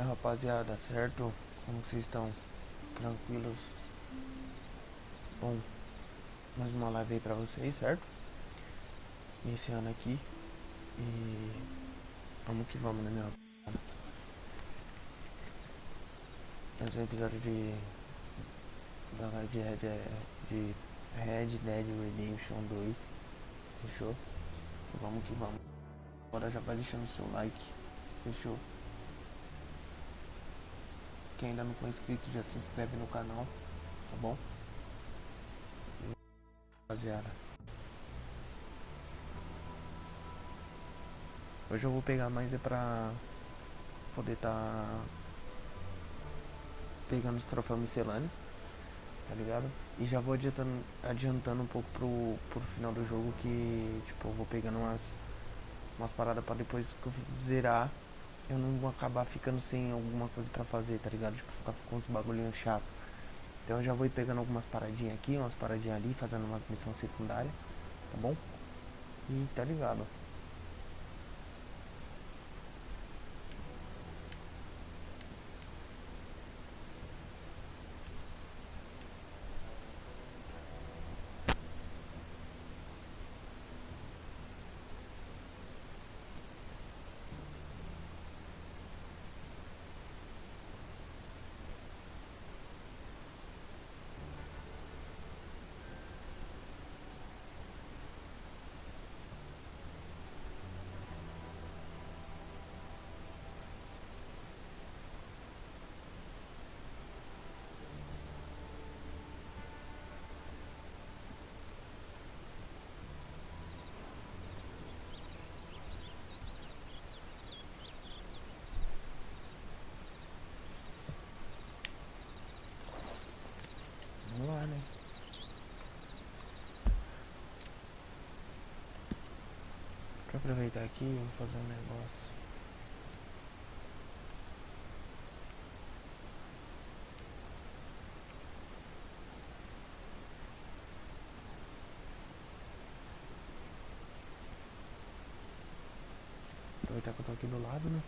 rapaziada, certo? Como vocês estão? Tranquilos? Bom, mais uma live aí pra vocês, certo? Iniciando aqui. E vamos que vamos, né, meu? Mais um episódio da live de Red Dead Redemption 2. Fechou? Vamos que vamos. Agora já vai deixando seu like. Fechou? Quem ainda não for inscrito já se inscreve no canal, tá bom? Rapaziada, hoje eu vou pegar mais pra poder pegando os troféus miscelâneos, tá ligado? E já vou adiantando um pouco pro final do jogo, que tipo, eu vou pegando umas paradas pra depois que eu zerar eu não vou acabar ficando sem alguma coisa pra fazer, tá ligado? Tipo, ficar com uns bagulhinhos chato. Então eu já vou ir pegando algumas paradinhas aqui, umas paradinhas ali, fazendo umas missões secundárias, tá bom? E tá ligado? Vamos lá, né? Pra aproveitar aqui, eu vou fazer um negócio. Aproveitar que eu tô aqui do lado, né?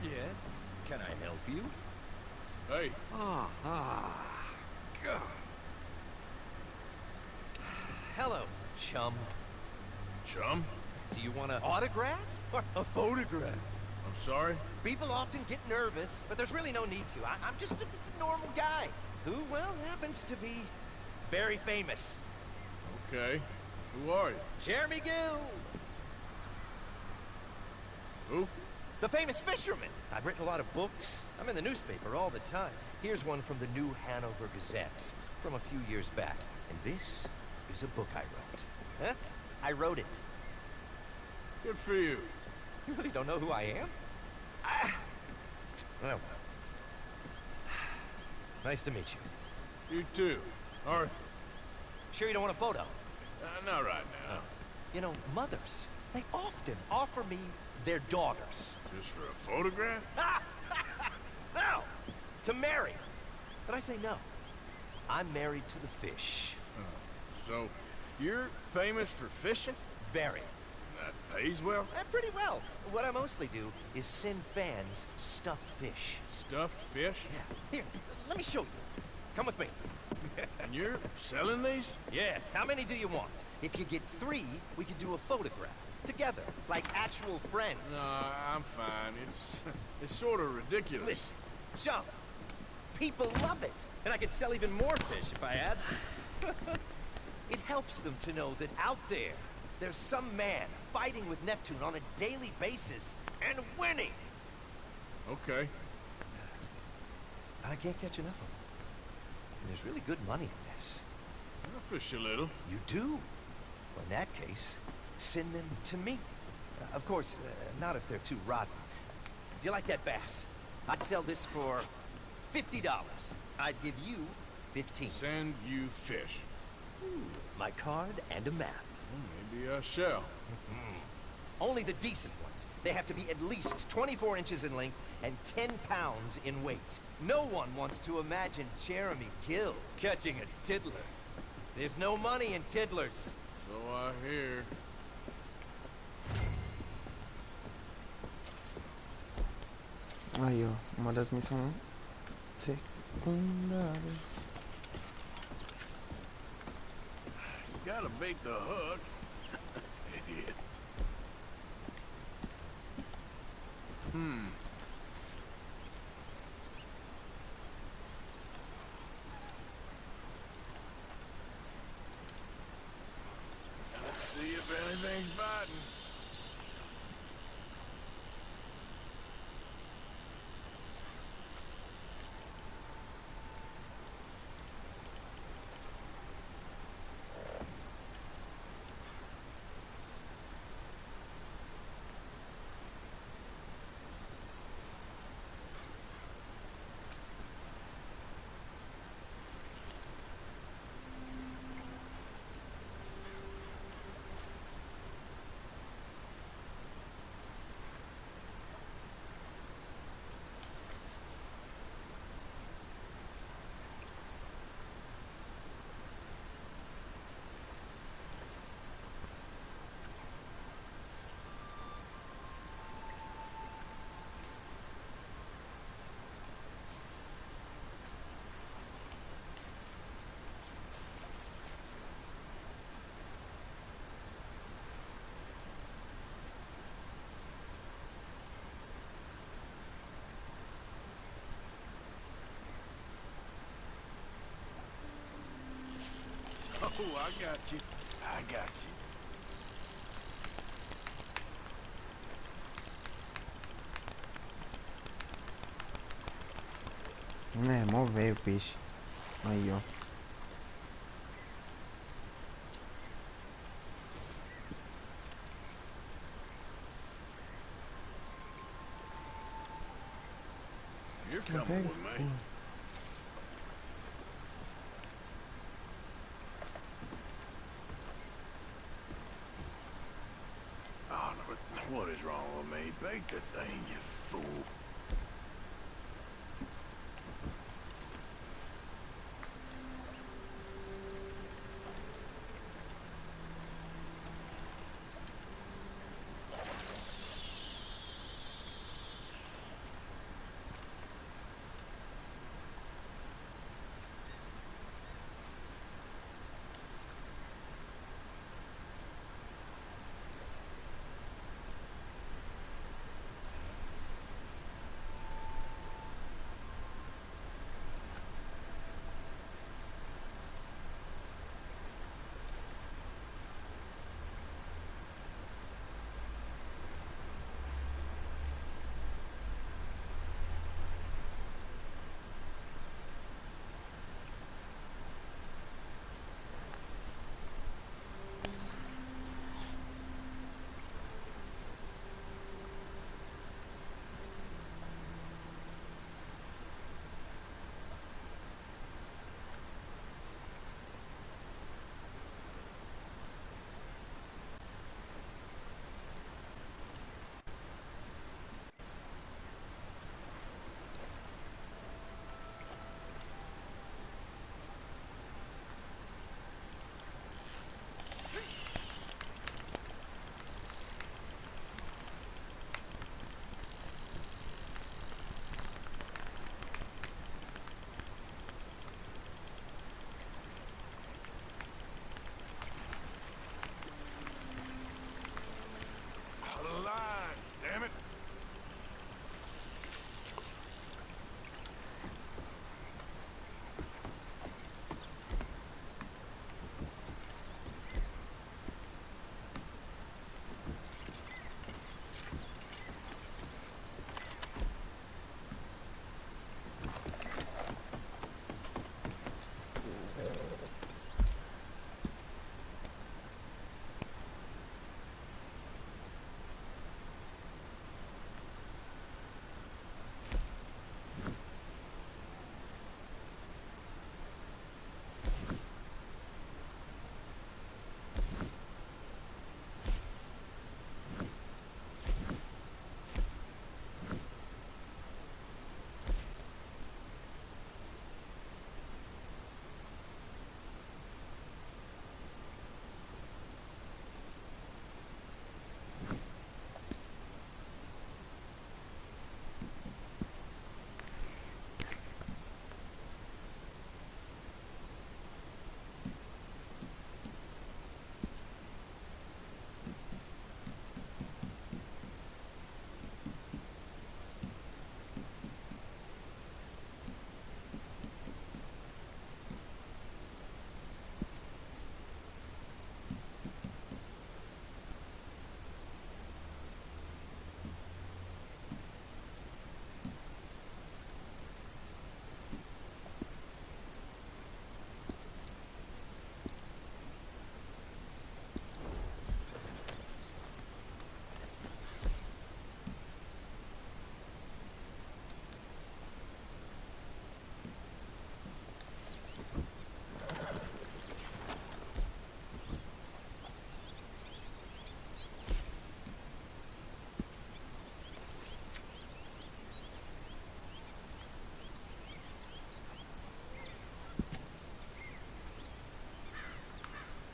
Yes, can I help you? Hey. God. Hello, chum. Chum? Do you want an autograph or a photograph? I'm sorry? People often get nervous, but there's really no need to. I'm just a normal guy who, well, happens to be very famous. Okay. Who are you? Jeremy Gill, Who? the famous fisherman. I've written a lot of books. I'm in the newspaper all the time. Here's one from the New Hanover Gazette from a few years back. And this is a book I wrote. Huh? I wrote it. Good for you. You really don't know who I am? Well, nice to meet you. You too. Arthur. Sure you don't want a photo? Not right now. You know, mothers, they often offer me their daughters. Just for a photograph? No! To marry. But I say no. I'm married to the fish. So, you're famous for fishing? Very. That pays well? Pretty well. What I mostly do is send fans stuffed fish. Stuffed fish? Yeah. Here, let me show you. Come with me. And you're selling these? Yes. How many do you want? If you get 3, we could do a photograph. Together, like actual friends. No, I'm fine. It's sort of ridiculous. Listen, John, people love it. And I could sell even more fish if I had. It helps them to know that out there's some man fighting with Neptune on a daily basis and winning. Okay. I can't catch enough of them. And there's really good money in this. I'll fish a little. You do? Well, in that case, send them to me. Of course, not if they're too rotten. Do you like that bass? I'd sell this for $50. I'd give you 15. Send you fish. My card and a map. Maybe I shall. Only the decent ones. They have to be at least 24 inches in length and 10 pounds in weight. No one wants to imagine Jeremy Gill catching a tiddler. There's no money in tiddlers. So I hear. Aí, ó, uma das missões secundárias. You gotta bait the hook. Idiot. Let's see if anything's biting. Oh, I got you. I got you. É, mó velho o peixe. Aí, ó. You're Não coming pega with essa me. porra. Oh, no, what is wrong with me? Bait the thing, you fool.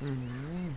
Uhum.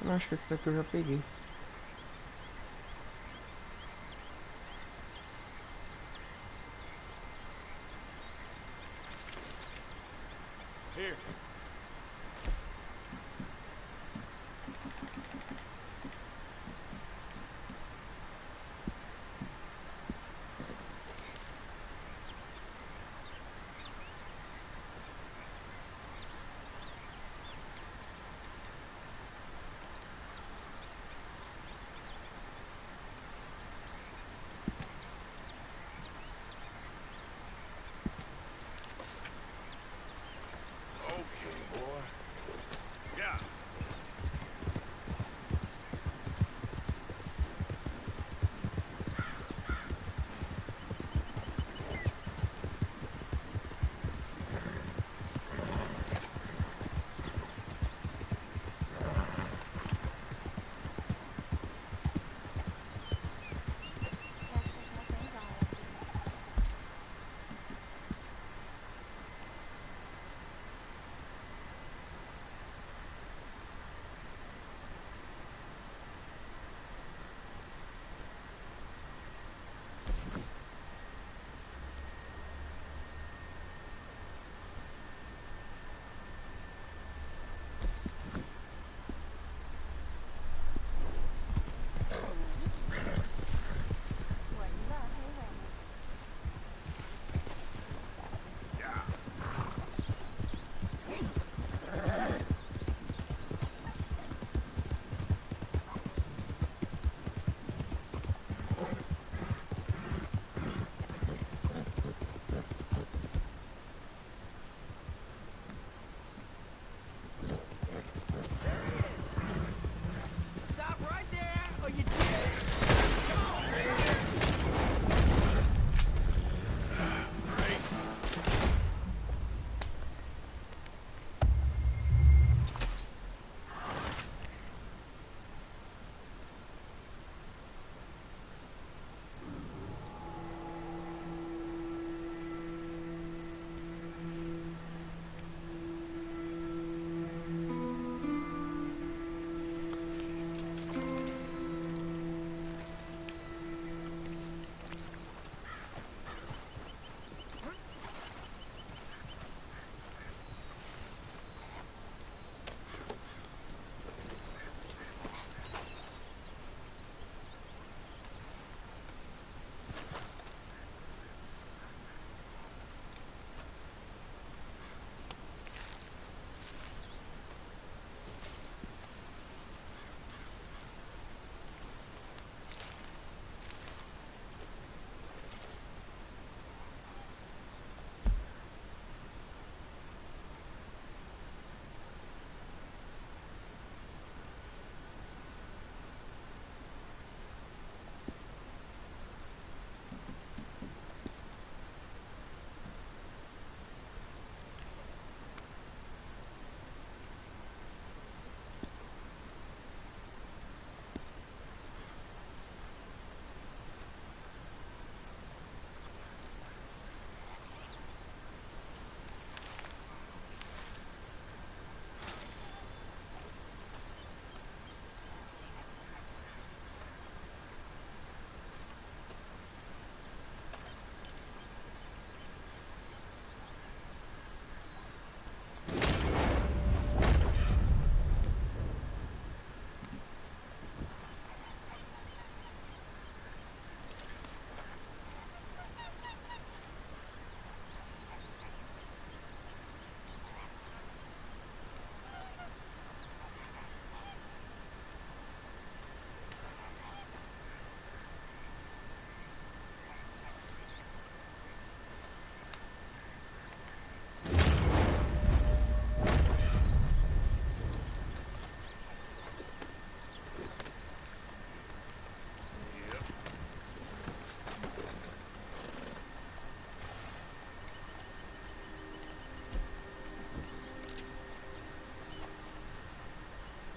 Eu acho que esse daqui eu já peguei. Here.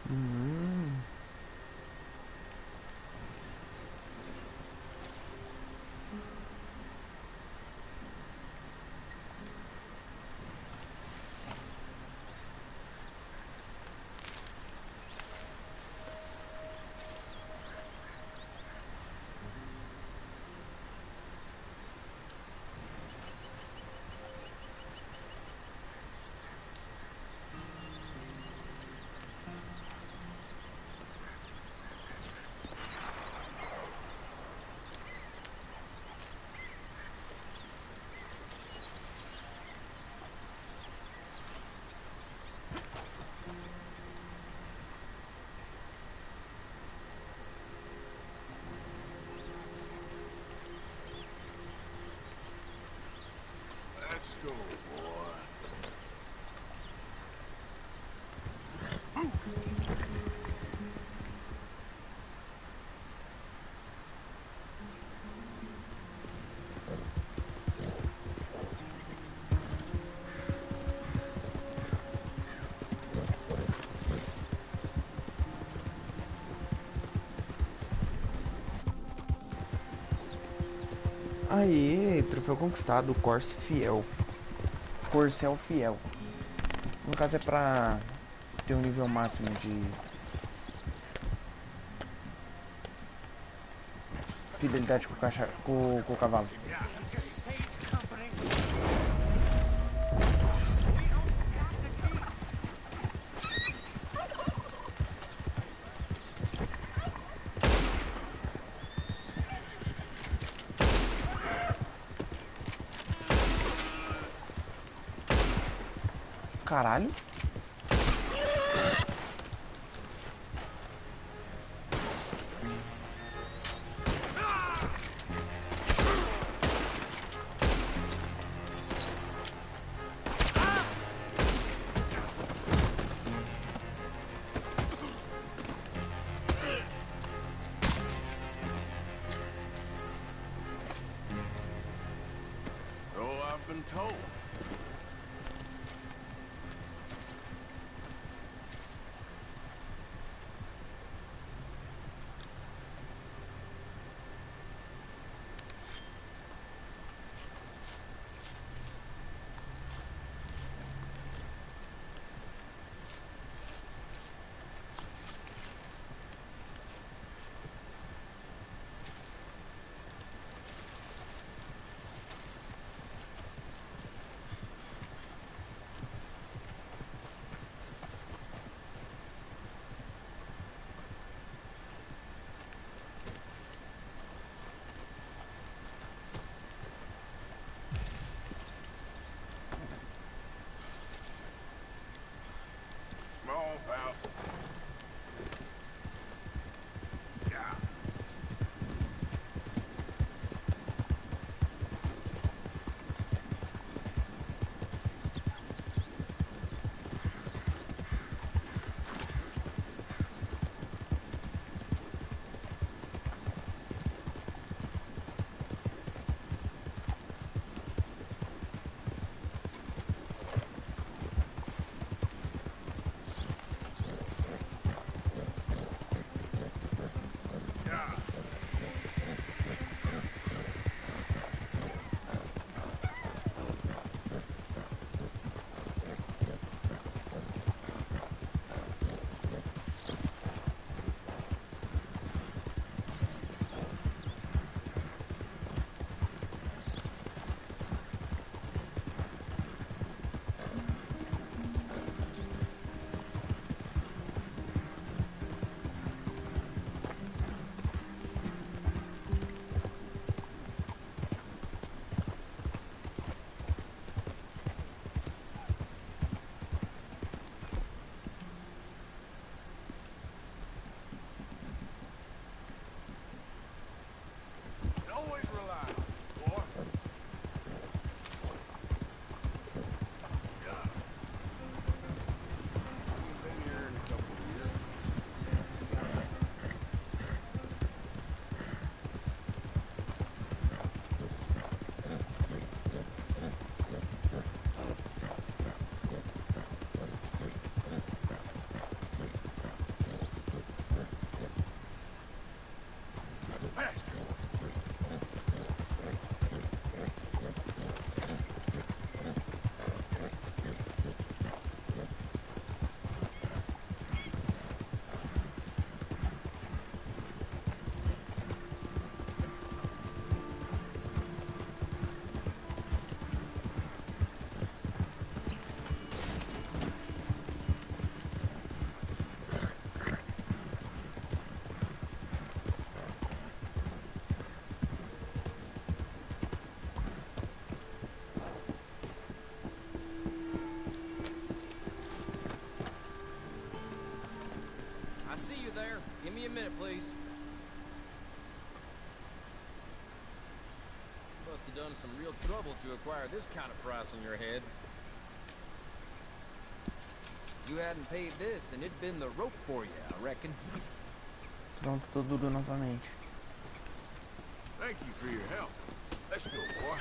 Hum. Let's go, boy. Aí, troféu conquistado, Corse Fiel. Corcel Fiel. No caso é pra ter um nível máximo de fidelidade com com o cavalo. Caralho. So I've been told. Come on, pal. Yeah. see you there. Give me a minute, please. You must have done some real trouble to acquire this kind of price on your head. You hadn't paid this, and it'd been the rope for you, I reckon. Pronto, tô duro novamente. Thank you for your help. Let's go, boy.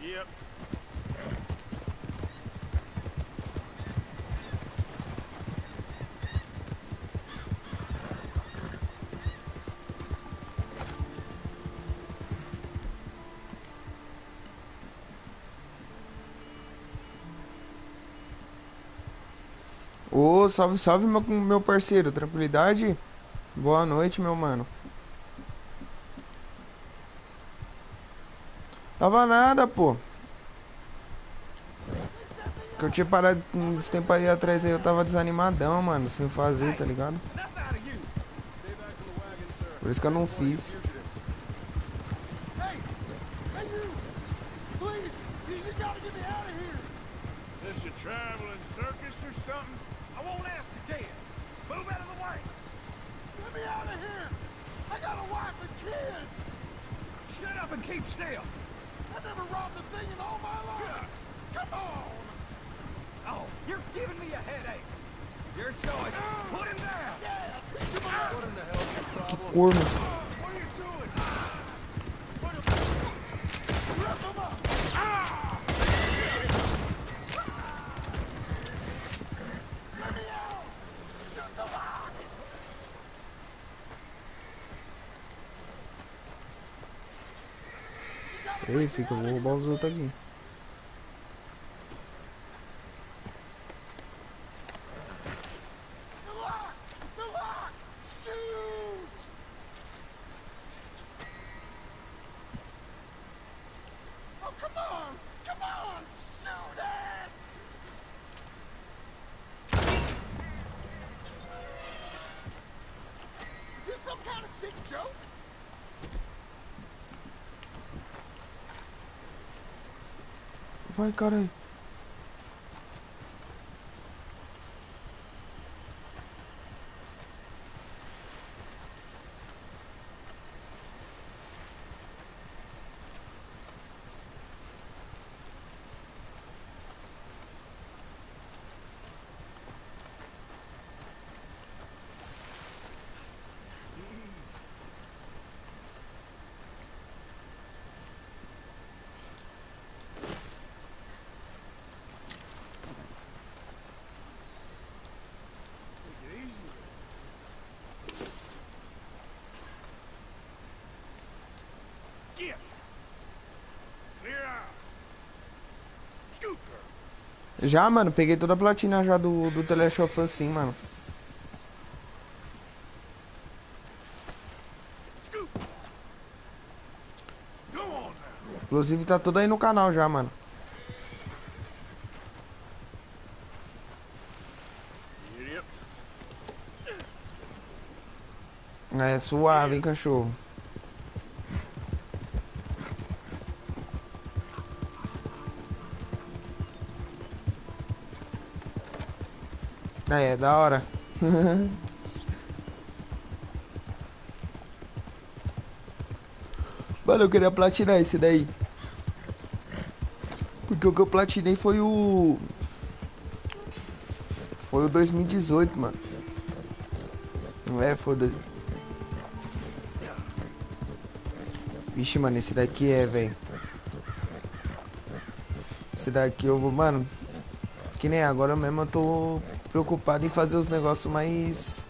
Yep. Ô, salve, salve, meu parceiro. Tranquilidade? Boa noite, meu mano. Tava nada, pô. Que eu tinha parado esse tempo aí atrás aí, eu tava desanimadão, mano, sem fazer, tá ligado? Por isso que eu não fiz. This a traveling circus or something? I won't ask again. Move out of the way. Get me out of here. I got a wife and kids. Shut up and keep still. I never robbed a thing in all my life. Come on. Oh, you're giving me a headache. Your choice. Put him down. Yeah, teach him a lesson. What in the hell's your problem? Corno. What are you doing? Put him... Rip him up. Let me out. Shoot the lock. You gotta Ei, fica, eu vou roubar os outros aqui. The lock! Shoot! Oh, come on! Come on! Shoot it! Is this some kind of sick joke? Vai, caralho. Get! Clear out! Scooter! Já, mano, peguei toda a platina já do The Last of Us, sim, mano. Scoot! Go on now! Inclusive tá tudo aí no canal já, mano. Idiot. É suave, hein, cachorro. É da hora. Mano, eu queria platinar esse daí. Porque o que eu platinei foi o... Foi o 2018, mano. Não é, foda. Vixe, mano, esse daqui é, velho. Esse daqui eu vou, mano. Que nem agora mesmo eu tô preocupado em fazer os negócios mais...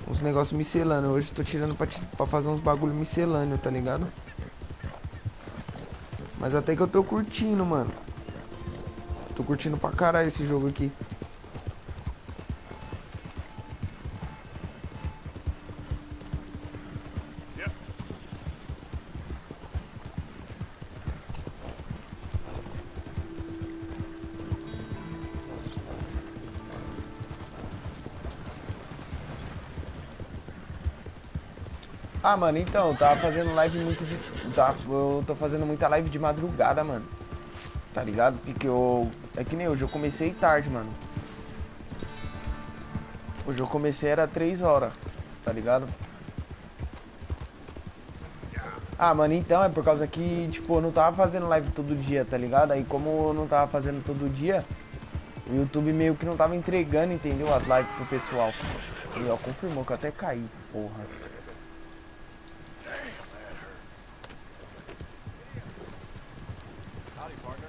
Os negócios miscelâneos. Hoje eu tô tirando pra fazer uns bagulho miscelâneo, tá ligado? Mas até que eu tô curtindo, mano. Tô curtindo pra caralho esse jogo aqui. Yep. Ah, mano, então, eu tava fazendo live muito de... eu tô fazendo muita live de madrugada, mano. Tá ligado? Porque eu... É que nem hoje, eu comecei tarde, mano. Hoje eu comecei era 3 horas, tá ligado? Ah, mano, então, é por causa que, tipo, eu não tava fazendo live todo dia, tá ligado? Aí como eu não tava fazendo todo dia, o YouTube meio que não tava entregando, entendeu? As lives pro pessoal. E ó, confirmou que eu até caí, porra. Howdy, partner.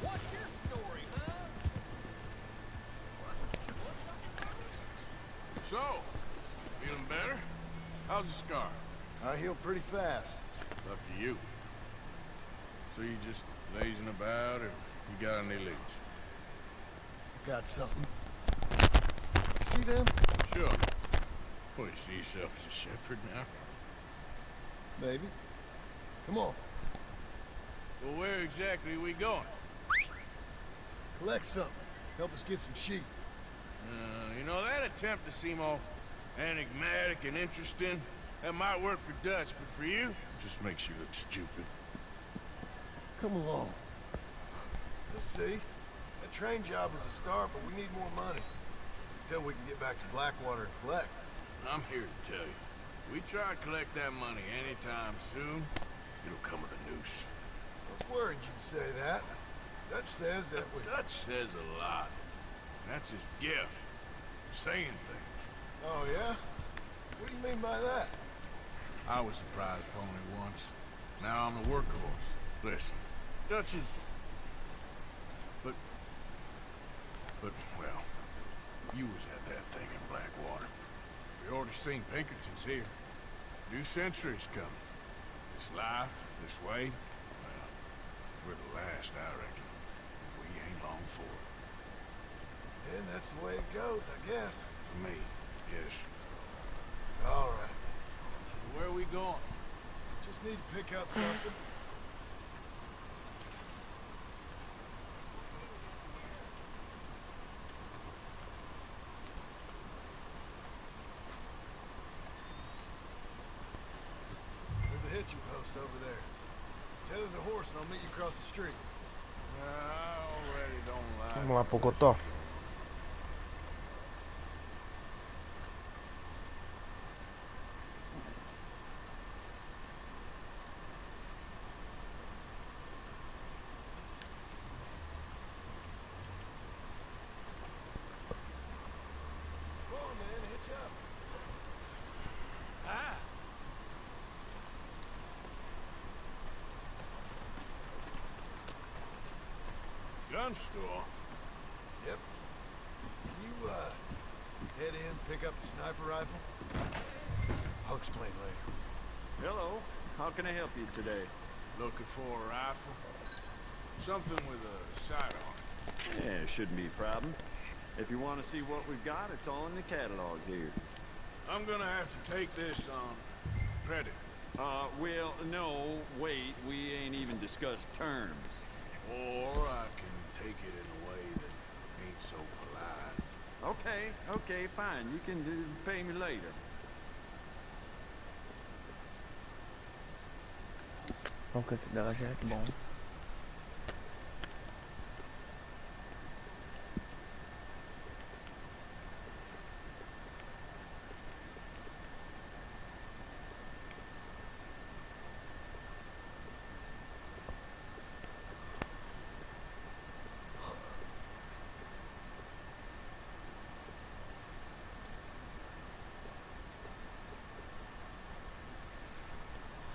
What's your story, huh? So, feeling better? How's the scar? I heal pretty fast. Lucky you. So you just lazing about, or you got any leads? Got something. You see them? Sure. Well, you see yourself as a shepherd now? Maybe. Come on. Well, where exactly are we going? Collect something. Help us get some sheep. You know, that attempt to seem all enigmatic and interesting, that might work for Dutch, but for you, it just makes you look stupid. Come along. We'll see. That train job was a start, but we need more money. Until we can get back to Blackwater and collect. I'm here to tell you, we try to collect that money anytime soon, it'll come with a noose. I was worried you'd say that. Dutch says that we... Dutch says a lot. That's his gift. Saying things. Oh, yeah? mean by that? I was a prize pony once. Now I'm a workhorse. Listen, Dutch is... But, well, you was at that thing in Blackwater. We already seen Pinkertons here. New century's coming. This life, this way, well, we're the last, I reckon. We ain't long for it. And that's the way it goes, I guess. For me, yes. All right. Where are we going? Just need to pick up something. There's a hitching post over there. Tether the horse and I'll meet you across the street. I already don't like... Vamos lá, Pocotó. Come on, man, hitch up. Ah! Gun store? Yep. You, head in, pick up the sniper rifle? I'll explain later. Hello. How can I help you today? Looking for a rifle? Something with a sight on it. Yeah, it shouldn't be a problem. If you want to see what we've got, it's all in the catalog here. I'm gonna have to take this on credit. Well, no, wait. We ain't even discussed terms. Or I can take it in a way that ain't so polite. Okay, fine. You can pay me later. O alcance dela já é bom.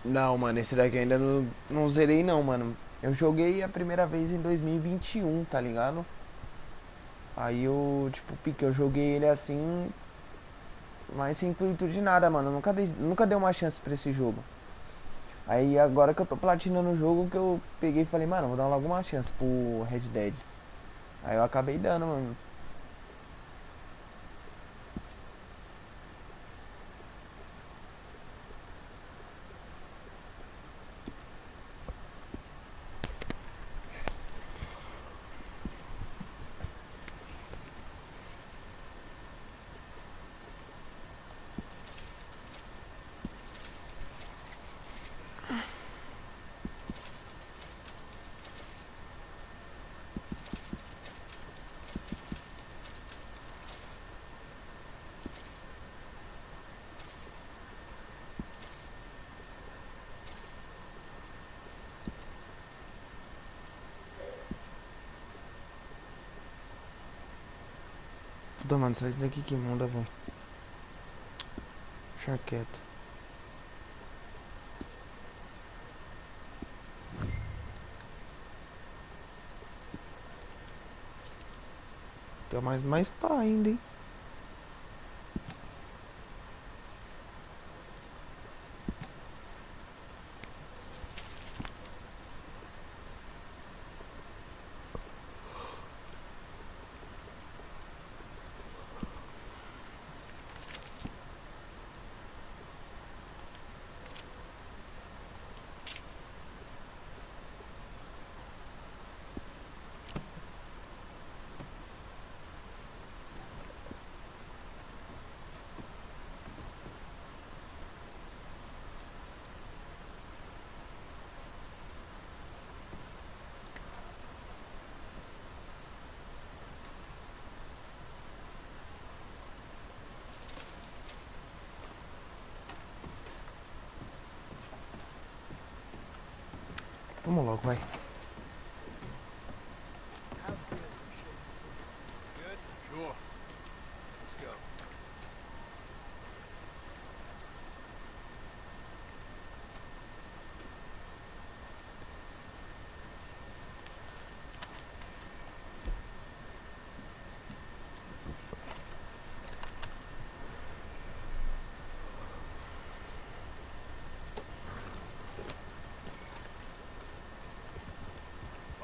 Não, mano, esse daqui ainda não zerei não, mano. Eu joguei a primeira vez em 2021, tá ligado? Aí eu, tipo, pique, eu joguei ele assim, mas sem intuito de nada, mano. Nunca dei uma chance pra esse jogo. Aí agora que eu tô platinando o jogo, que eu peguei e falei, mano, vou dar logo uma chance pro Red Dead. Aí eu acabei dando, mano. Puta, mano, só isso daqui que muda, velho. Deixa quieto. Tem mais pá ainda, hein. Vamos logo, vai. Good? Sure. Let's go.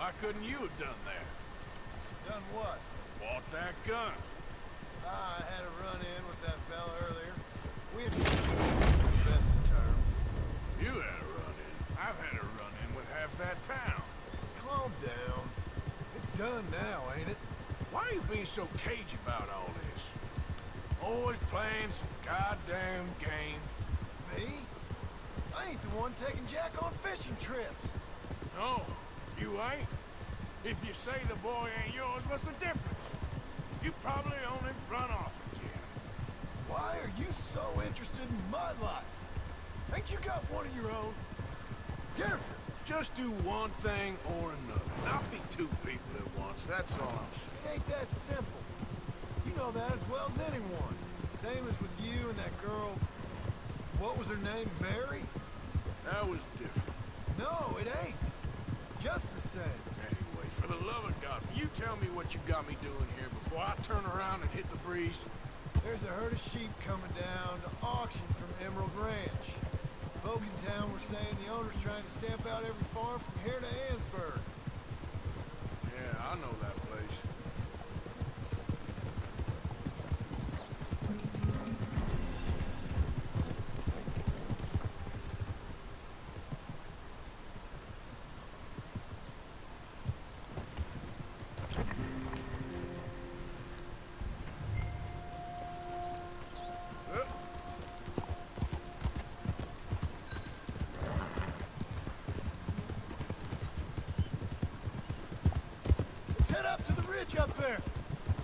Why couldn't you have done that? Done what? Bought that gun. I had a run-in with that fella earlier. We had the best of terms. You had a run-in. I've had a run-in with half that town. Calm down. It's done now, ain't it? Why are you being so cagey about all this? Always playing some goddamn game. Me? I ain't the one taking Jack on fishing trips. No, you ain't. If you say the boy ain't yours, what's the difference? You probably own him run off again. Why are you so interested in my life? Ain't you got one of your own? Careful. Just do one thing or another. Not be two people at once, that's all I'm saying. It ain't that simple. You know that as well as anyone. Same as with you and that girl... What was her name? Mary? That was different. No, it ain't. Just the same. Anyway, for the love of God, will you tell me what you got me doing here before I turn around and hit the breeze? There's a herd of sheep coming down to auction from Emerald Ranch. Folk in town were saying the owner's trying to stamp out every farm from here to Ansburg. Yeah, I know that place. Let's head up to the ridge up there.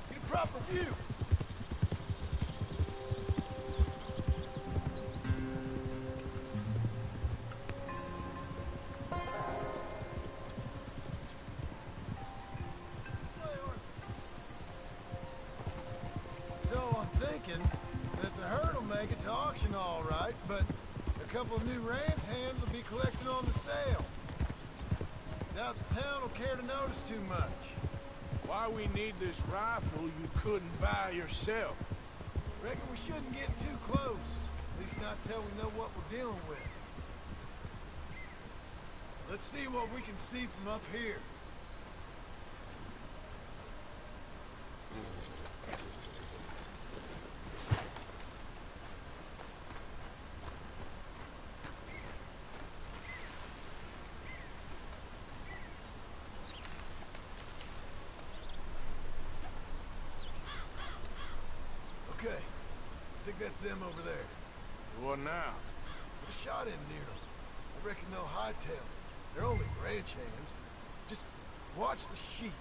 Get a proper view. So I'm thinking that the herd will make it to auction all right, but a couple of new ranch hands will be collecting on the sale. Doubt the town will care to notice too much. Why we need this rifle you couldn't buy yourself? Reckon we shouldn't get too close. At least not till we know what we're dealing with. Let's see what we can see from up here. Okay, I think that's them over there. What now? Put a shot in near them. I reckon they'll hightail it. They're only ranch hands. Just watch the sheep.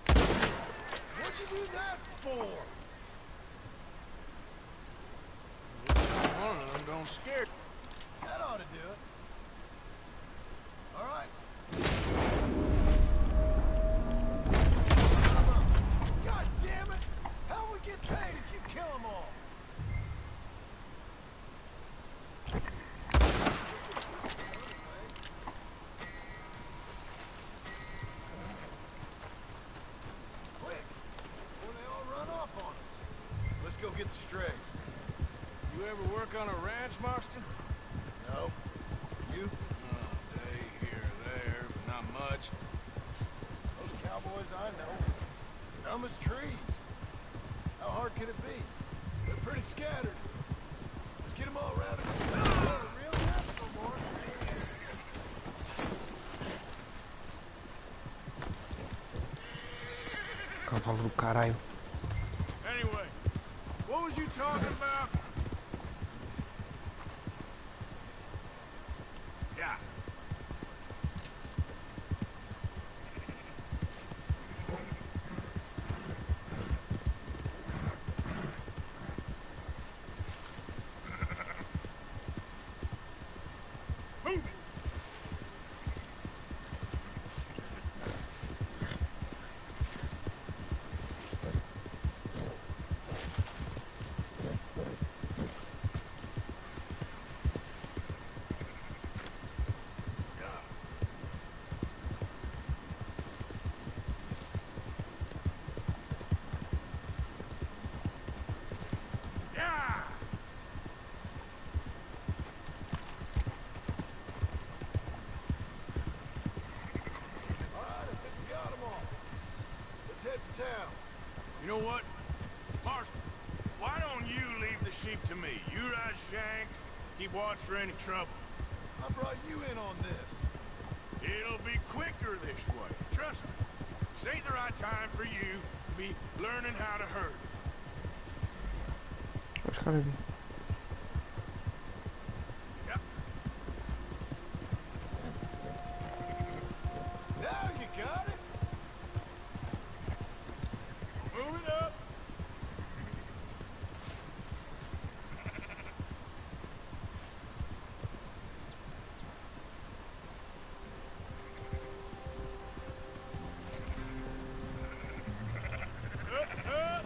What'd you do that for? One of them don't scare. That ought to do it. All right. God damn it! How'll we get paid if you kill them all? Quick! Before they all run off on us. Let's go get the strays. You ever work on a ranch, Marston? No. You? Oh, day here or there, but not much. Those cowboys I know. Dumb as trees. How hard could it be? They're pretty scattered. Let's get them all around. Really have no more. Cavalo do caralho. Anyway, what was you talking about? Yeah. Move it. town. You know what? Marston, why don't you leave the sheep to me? You ride Shank, keep watch for any trouble. I brought you in on this. It'll be quicker this way, trust me. This ain't the right time for you to be learning how to herd. Os caras ali. Yep. Now you got it. Move it up. Up.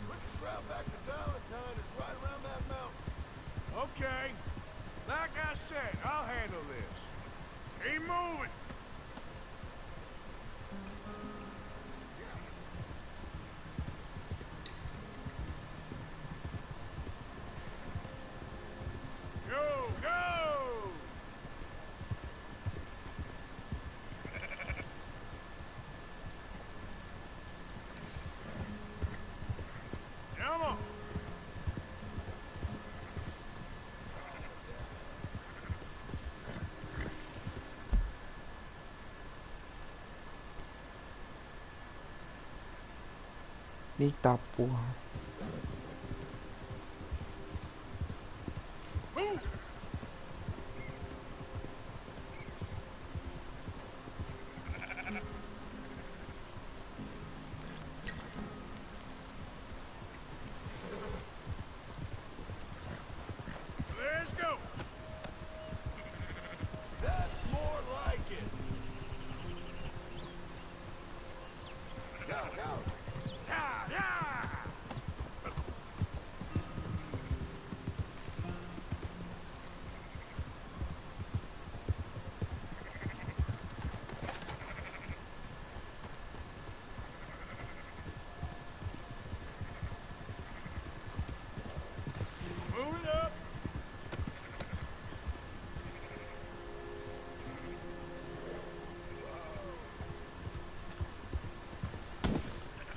Quickest route back to Valentine is right around that mountain. Okay. Like I said, I'll handle this. Keep moving. Go, go! Come on. Eita porra. Move! Let's go! That's more like it. Go, go. Yeah, yeah! Move it up!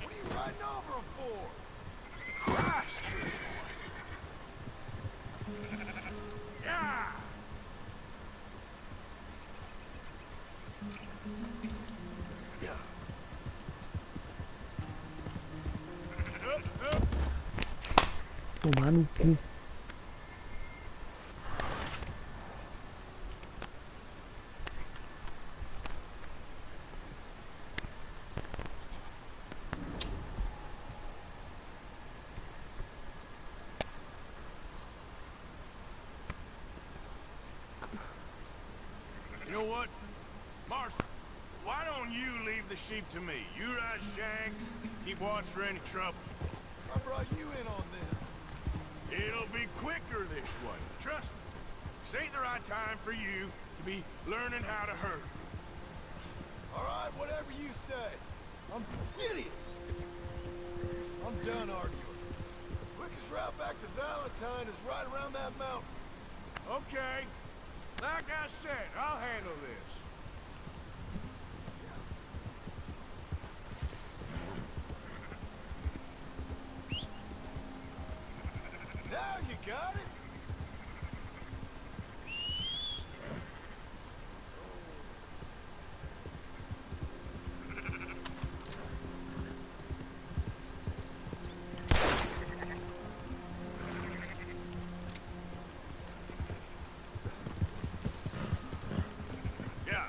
What are you riding over him for? Christ! Yeah! Up. Tomar no cu. You know what? Marston, why don't you leave the sheep to me? You ride Shank, keep watch for any trouble. I brought you in on this. It'll be quicker this way, trust me. This ain't the right time for you to be learning how to herd. All right, whatever you say. I'm idiot. I'm done arguing. Quickest route back to Valentine is right around that mountain. Okay. Like I said, I'll handle this. Now you got it. Yeah.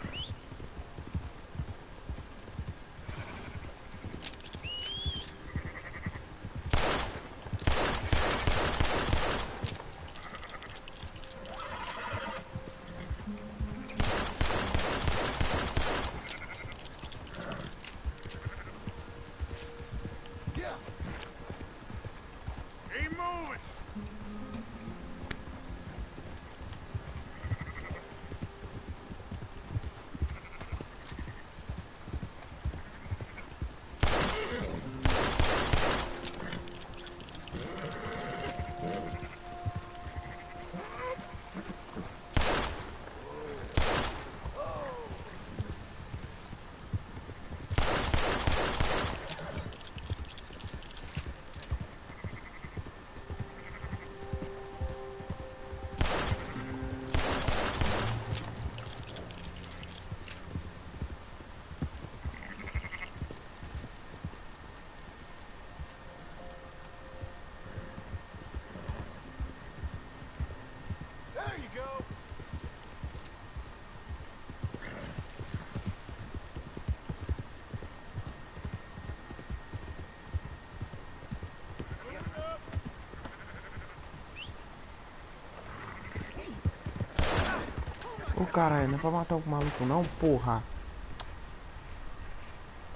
Ô caralho, não é pra matar o maluco não, porra.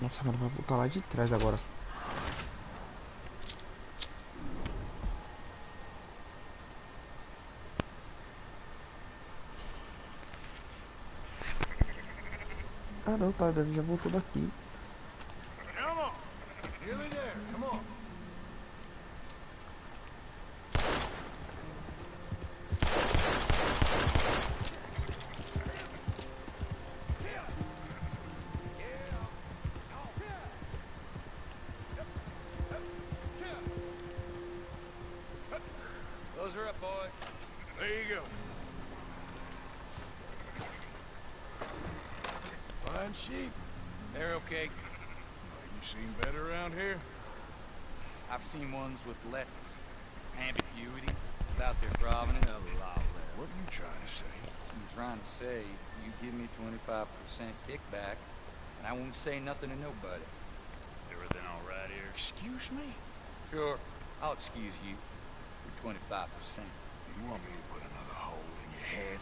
Nossa, mano, vai voltar lá de trás agora. Ah não, tá, já voltou daqui. Come on. Nearly there. Come on. Those are up, boys. There you go. Fine sheep. They're okay. You seen better around here? I've seen ones with less ambiguity about their provenance. A lot less. What are you trying to say? I'm trying to say, you give me 25% kickback, and I won't say nothing to nobody. Everything all right here? Excuse me? Sure, I'll excuse you for 25%. You want me to put another hole in your head?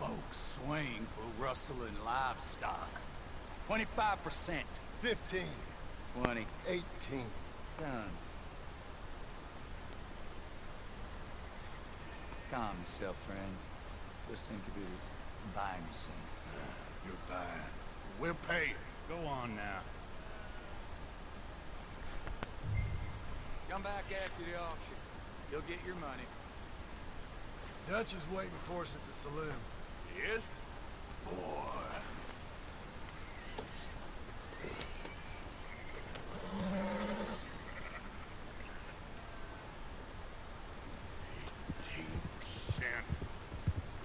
Folks swing for rustling livestock. 25%. 15, 20. 18. Done. Calm yourself, friend. This thing could be this buying your sense. You're buying. We'll pay you. Go on now. Come back after the auction. You'll get your money. Dutch is waiting for us at the saloon. Yes? Boy.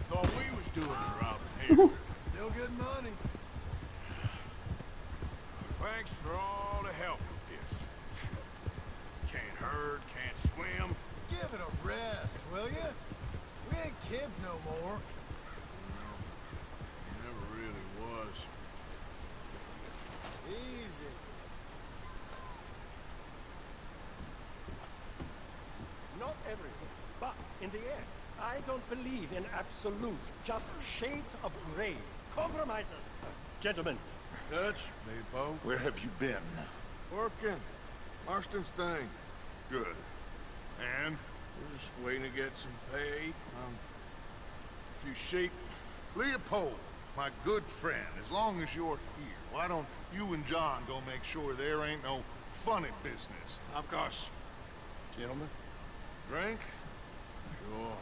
Thought we was doing the robbing here. Still good money. Thanks for all the help with this. Can't herd, can't swim. Give it a rest, will ya? We ain't kids no more. Never really was. Easy. Not everything, but in the end, I don't believe in absolutes, just shades of gray. Compromises. Gentlemen. Dutch, Hey, Poe. Where have you been? Working. Marston's thing. Good. And? We're just waiting to get some pay. A few sheep. Leopold, my good friend, as long as you're here, why don't you and John go make sure there ain't no funny business? Of course. Gentlemen. Drink? Sure.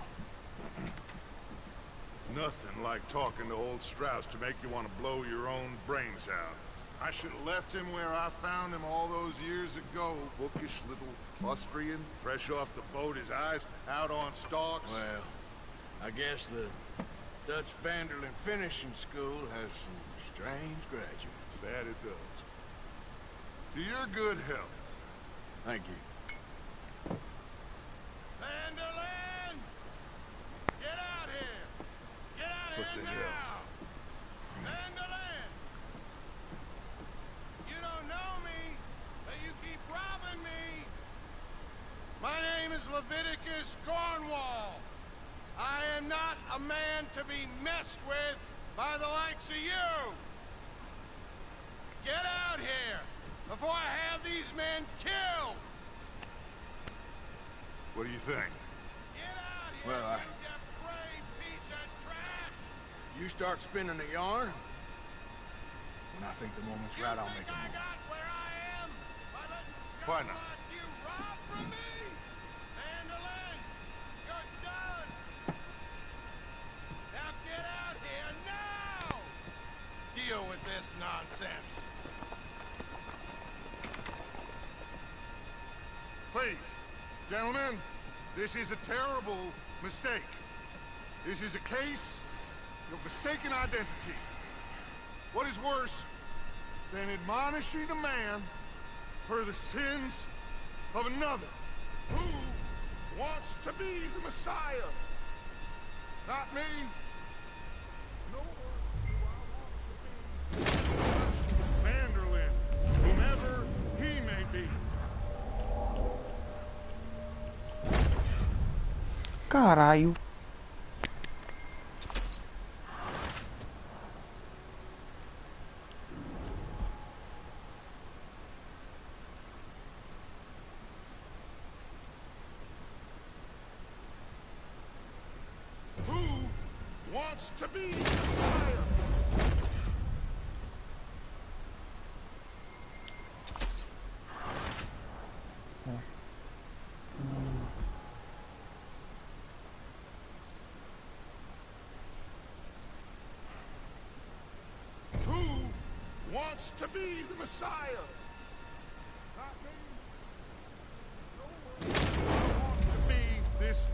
Nothing like talking to old Strauss to make you want to blow your own brains out. I should have left him where I found him all those years ago. Bookish little fustrian, fresh off the boat, his eyes out on stalks. Well, I guess the Dutch Vanderlyn Finishing School has some strange graduates. That it does. To your good health. Thank you. Vanderlyn! Get out here! Get out What here the now! hell? Vanderlyn! You don't know me, but you keep robbing me! My name is Leviticus Cornwall. I am not a man to be messed with by the likes of you! Get out here before I have these men killed! What do you think? Get out here, Well, you depraved piece of trash! You start spinning the yarn, when I think the moment's right, I'll make a I move. got where I am by letting Why scum not? like you rob from me? Vanderlyn, you're done! Now get out here now! Deal with this nonsense. Please, gentlemen, this is a terrible mistake. This is a case of mistaken identity. What is worse than admonishing a man for the sins of another who wants to be the Messiah? Not me. Nor do I want to be Vanderlyn, whomever he may be. Caralho. wants to be the Messiah? Who wants to be the Messiah? Not me. No one wants to be this.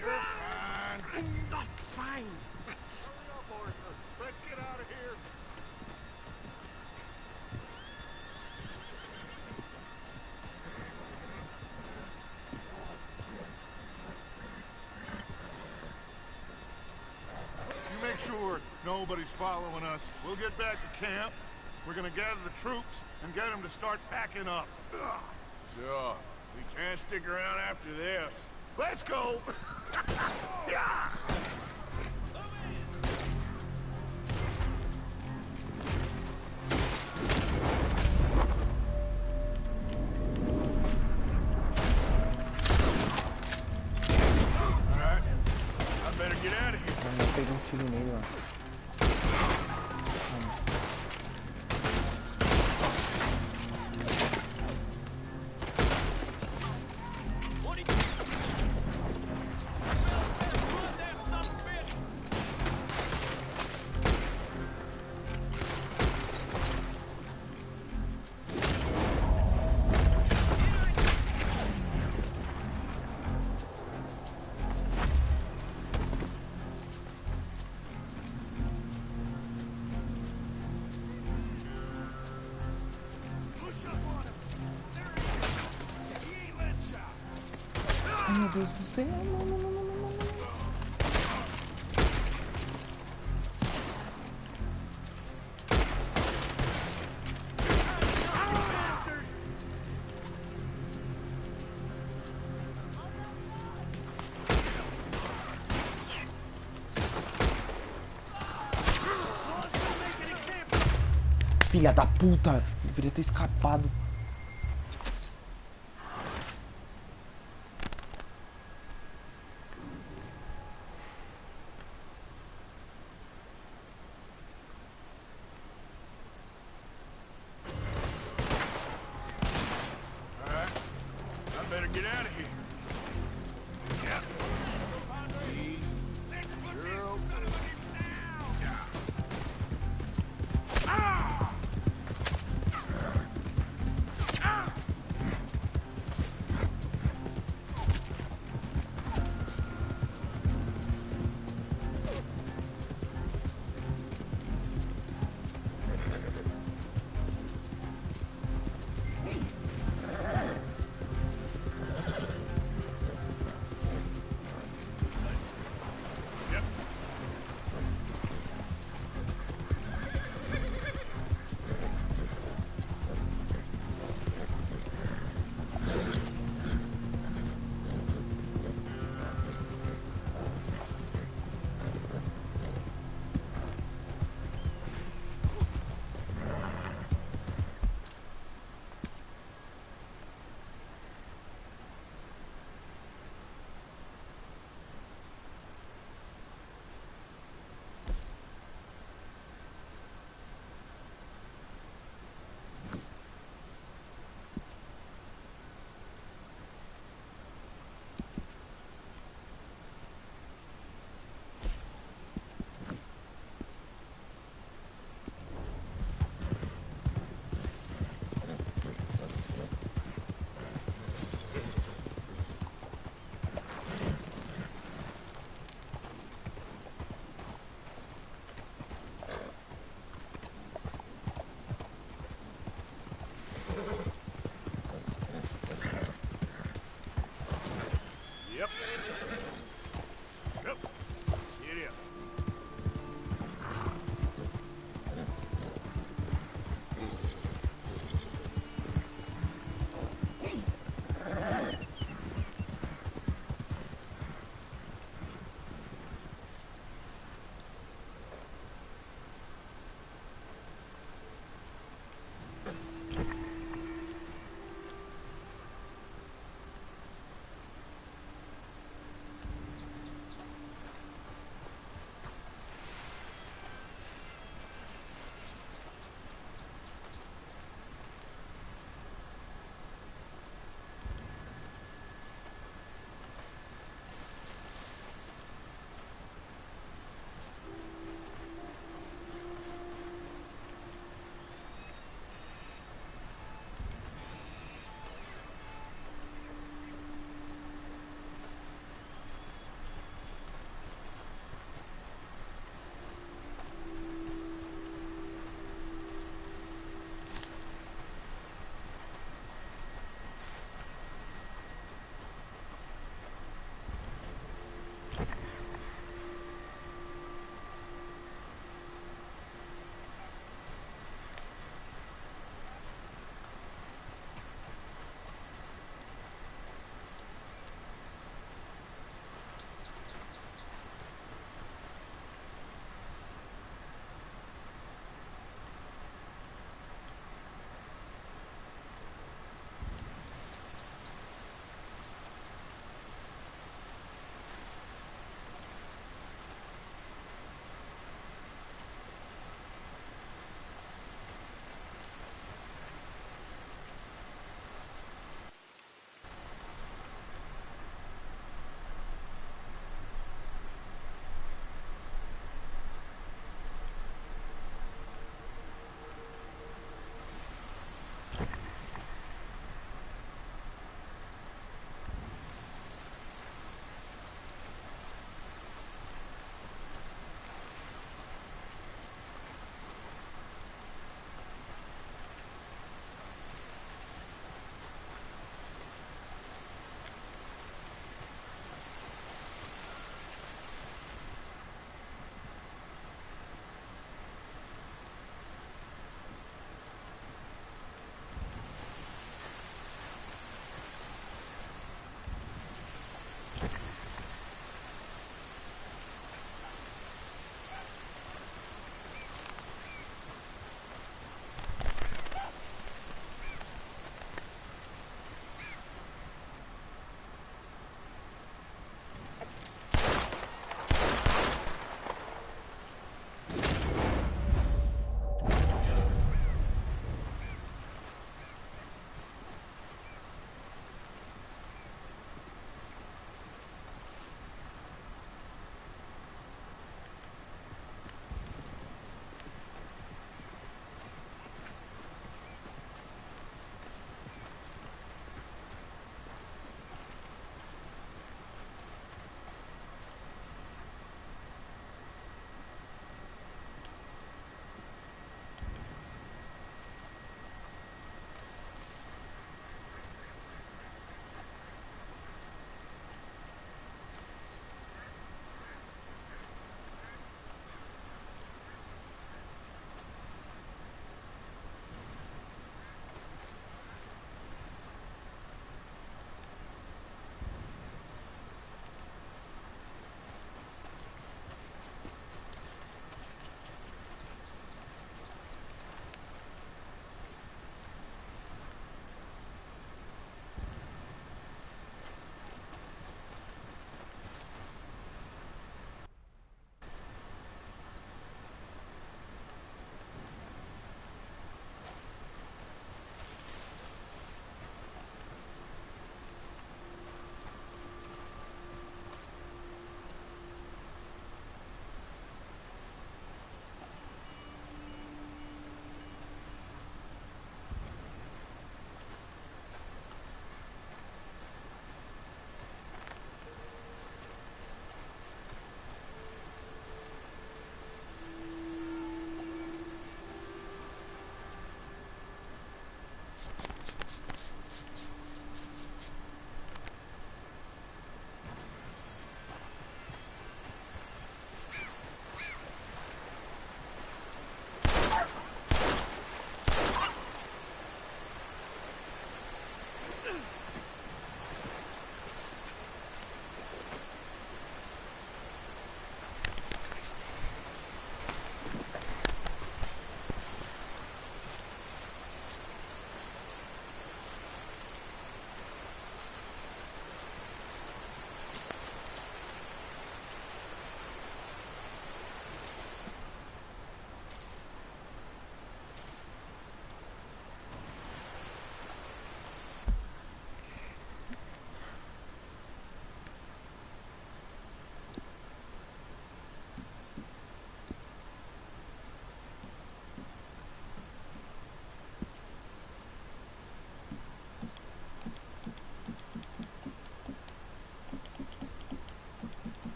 You're fine. I'm not fine. Hurry up, Arthur. Let's get out of here. You make sure nobody's following us. We'll get back to camp. We're gonna gather the troops and get them to start packing up. Sure. We can't stick around after this. Let's go! Yeah! Alright. I better get out of here. Eu peguei tiro nele, ó. Run that son Deus do céu, não, não, não, não, não, não. Filha da puta! Deveria ter escapado. Get out of here. Yeah.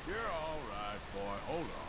You're all right, boy. Hold on.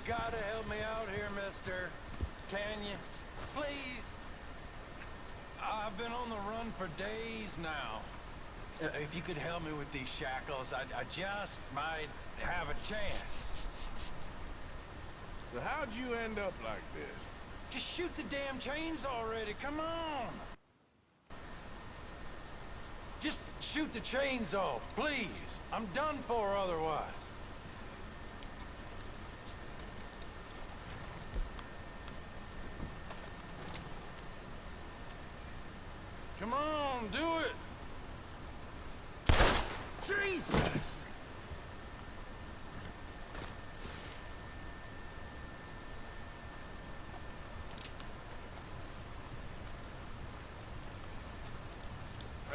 Gotta help me out here, mister. Can you? Please? I've been on the run for days now. If you could help me with these shackles, I just might have a chance. So how'd you end up like this? Just shoot the damn chains already, come on! Just shoot the chains off, please. I'm done for otherwise. Come on, do it! Jesus!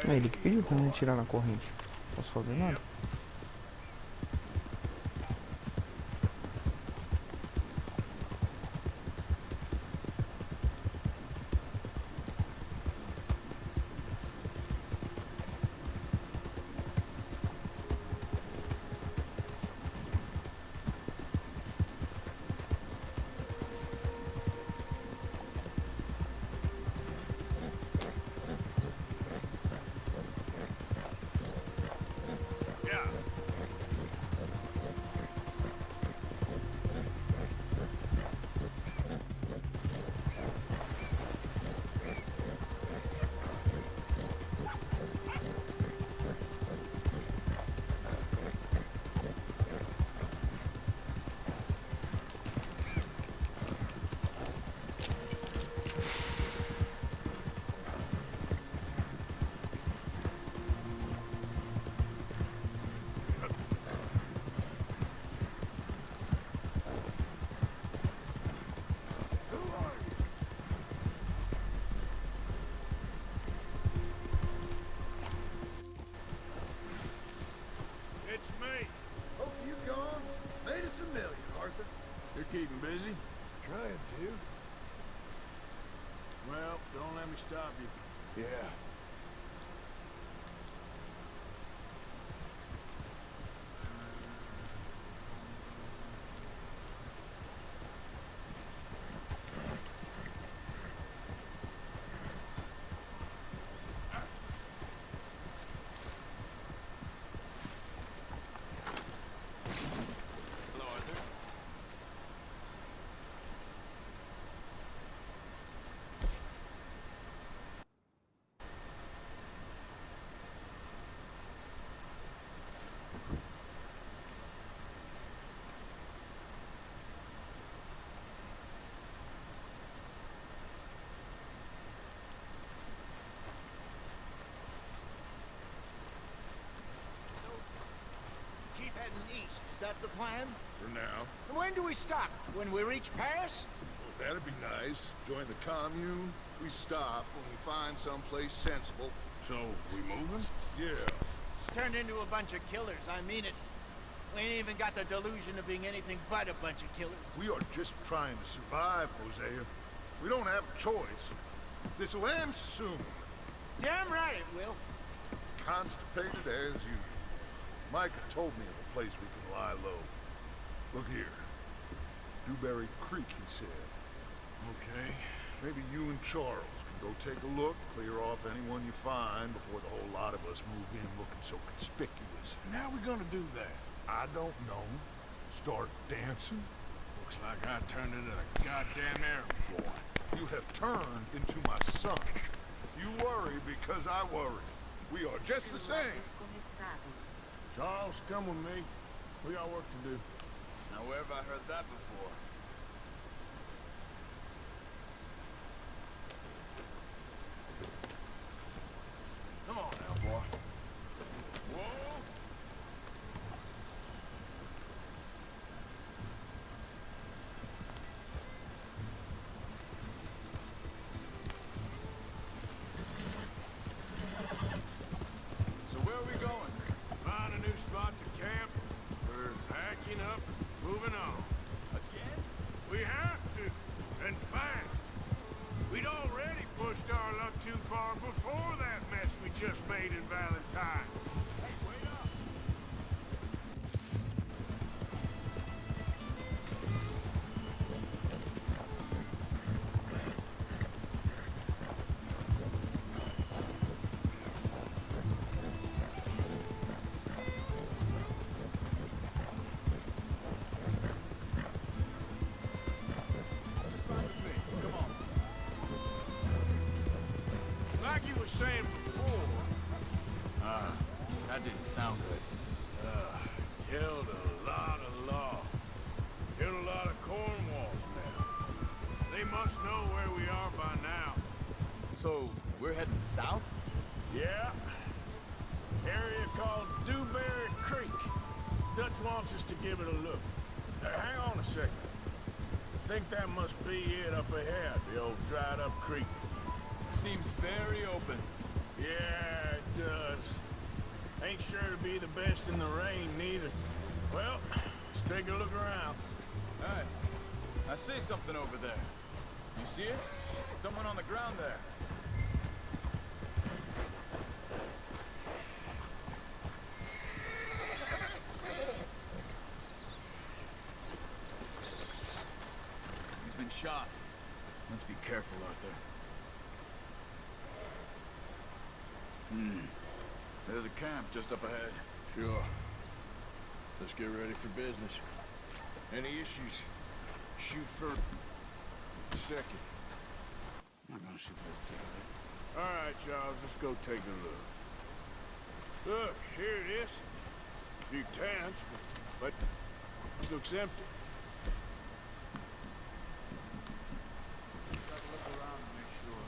É ele que pediu pra não tirar na corrente. Posso fazer nada. It's me. Hope you gone. Made us a million, Arthur. You're keeping busy? Trying to. Well, don't let me stop you. Yeah. Hello, Arthur. Keep heading east. Is that the plan? For now. And when do we stop? When we reach Paris? Well, that'd be nice. Join the commune. We stop when we find someplace sensible. So, we moving? Yeah. Turned into a bunch of killers, I mean it. We ain't even got the delusion of being anything but a bunch of killers. We are just trying to survive, Hosea. We don't have a choice. This'll end soon. Damn right it will. Constipated as usual. Micah told me of a place we can lie low. Look here. Dewberry Creek, he said. Okay. Maybe you and Charles can go take a look, clear off anyone you find before the whole lot of us move in looking so conspicuous. And how we gonna do that? I don't know. Start dancing? Looks like I turned into a goddamn Arab boy. You have turned into my son. You worry because I worry. We are just the same. Charles, come with me. We got work to do. Now, where have I heard that before? Come on now, boy. Whoa! So where are we going? Find a new spot to camp. We're packing up, moving on. Again? We have to, and fast. We'd already pushed our luck too far before that mess we just made in Valentine. Hey, wait up! Like you were saying before, That didn't sound good. killed a lot of law. Killed a lot of Cornwalls now. They must know where we are by now. So, we're heading south? Yeah. Area called Dewberry Creek. Dutch wants us to give it a look. Hang on a second. I think that must be it up ahead, the old dried up creek. Seems very open. Yeah, it does. Ain't sure to be the best in the rain, neither. Well, let's take a look around. Hey, I see something over there. You see it? Someone on the ground there. He's been shot. Let's be careful, Arthur. There's a camp just up ahead. Sure. Let's get ready for business. Any issues? Shoot first. Second. I'm not gonna shoot this cigarette. All right, Charles, let's go take a look. Look, here it is. A few tents, but it looks empty. Let's have a look around and make sure.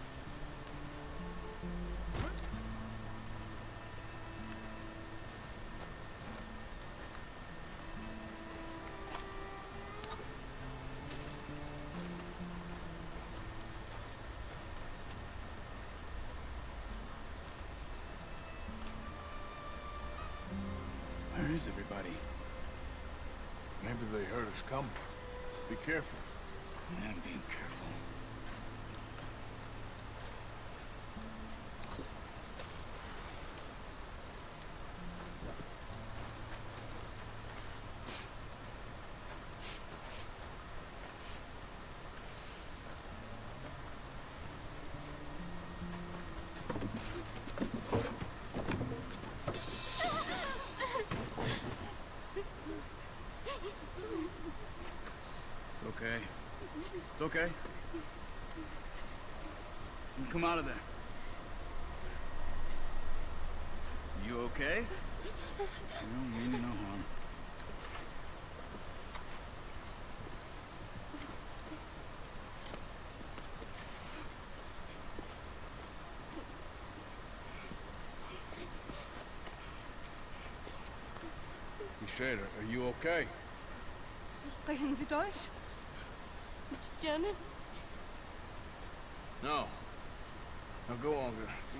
Where is everybody? Maybe they heard us coming. Be careful. I'm being careful. okay? It's okay. You come out of there. You okay? You don't mean no harm. He said, are you okay? Sprechen Sie Deutsch? German? No. Now go on,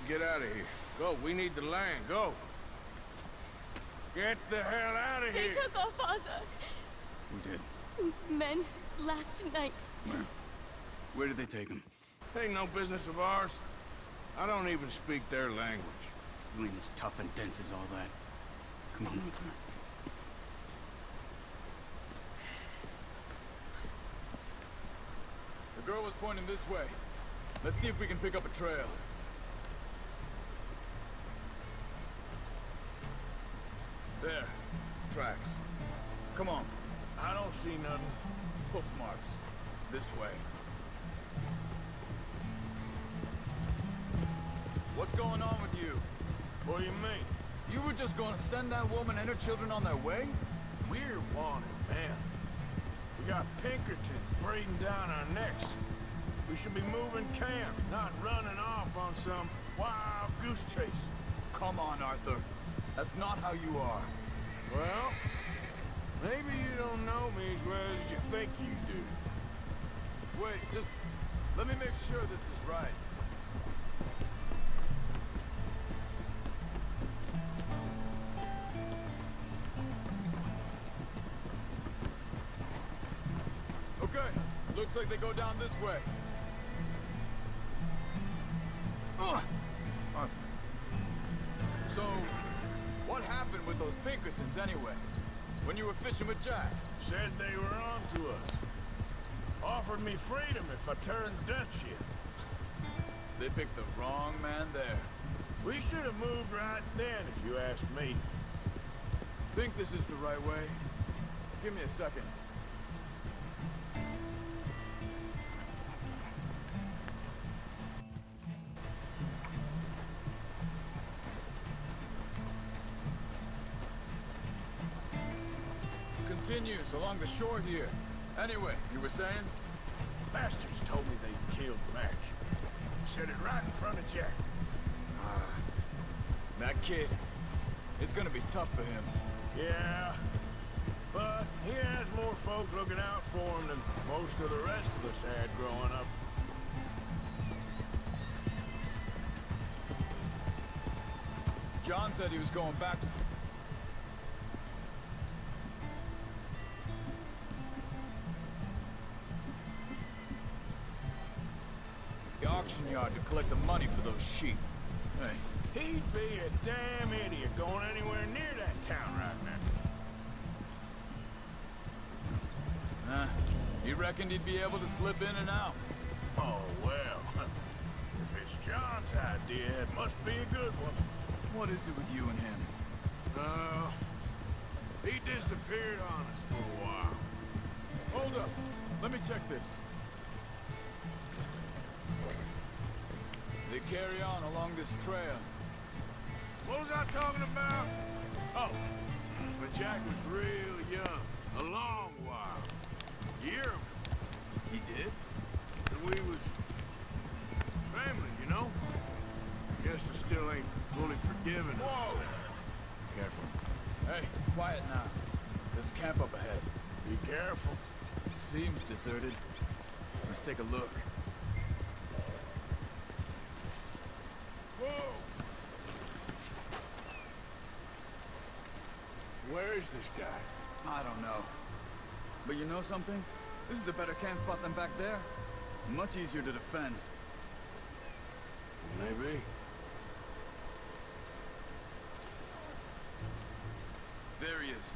get out of here. Go, we need the land, go. Get the hell out of They here! took our father. Who did? Men last night. Where? Where did they take him? Ain't no business of ours. I don't even speak their language. You ain't as tough and dense as all that. Come on, Arthur. The girl was pointing this way. Let's see if we can pick up a trail. There. Tracks. Come on. I don't see nothing. Hoof marks. This way. What's going on with you? What do you mean? You were just going to send that woman and her children on their way? We're wanted, man. We got Pinkertons breathing down our necks. We should be moving camp, not running off on some wild goose chase. Come on, Arthur. That's not how you are. Well, maybe you don't know me as well as you think you do. Wait, just let me make sure this is right. Okay, looks like they go down this way. Arthur. So, what happened with those Pinkertons anyway? When you were fishing with Jack? Said they were on to us. Offered me freedom if I turned Dutch in. They picked the wrong man there. We should have moved right then, if you ask me. Think this is the right way? Give me a second. Continues along the shore here. Anyway, you were saying? Bastards told me they'd killed Mac. Said it right in front of Jack. That kid, it's gonna be tough for him. Yeah, but he has more folk looking out for him than most of the rest of us had growing up. John said he was going back to... the auction yard to collect the money for those sheep. Hey. He'd be a damn idiot going anywhere near that town right now. You reckoned he'd be able to slip in and out? Oh, well. If it's John's idea, it must be a good one. What is it with you and him? He disappeared on us for a while. Hold up. Let me check this. They carry on along this trail. What was I talking about? Oh, when Jack was real young. A long while. Year of it. He did? And we was family, you know? Guess I still ain't fully forgiven him. Whoa! Careful. Hey, quiet now. There's a camp up ahead. Be careful. Seems deserted. Let's take a look. Whoa! Where is this guy? I don't know. But you know something? This is a better camp spot than back there. Much easier to defend. Maybe. There he is.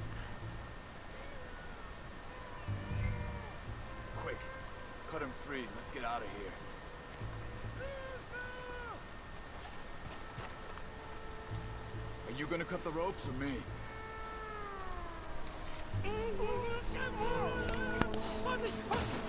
Quick. Cut him free. Let's get out of here. Are you gonna cut the ropes or me? Vorsicht, Vorsicht!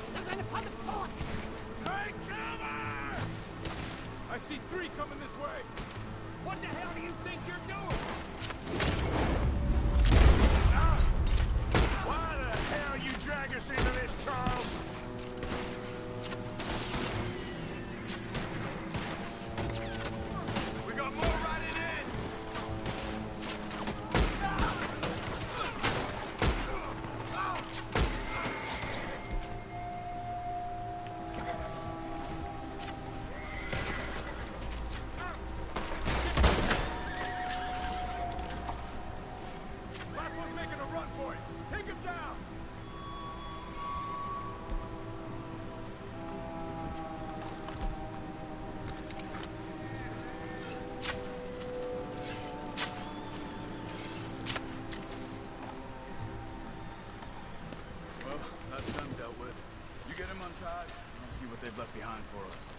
untied, and I'll see what they've left behind for us.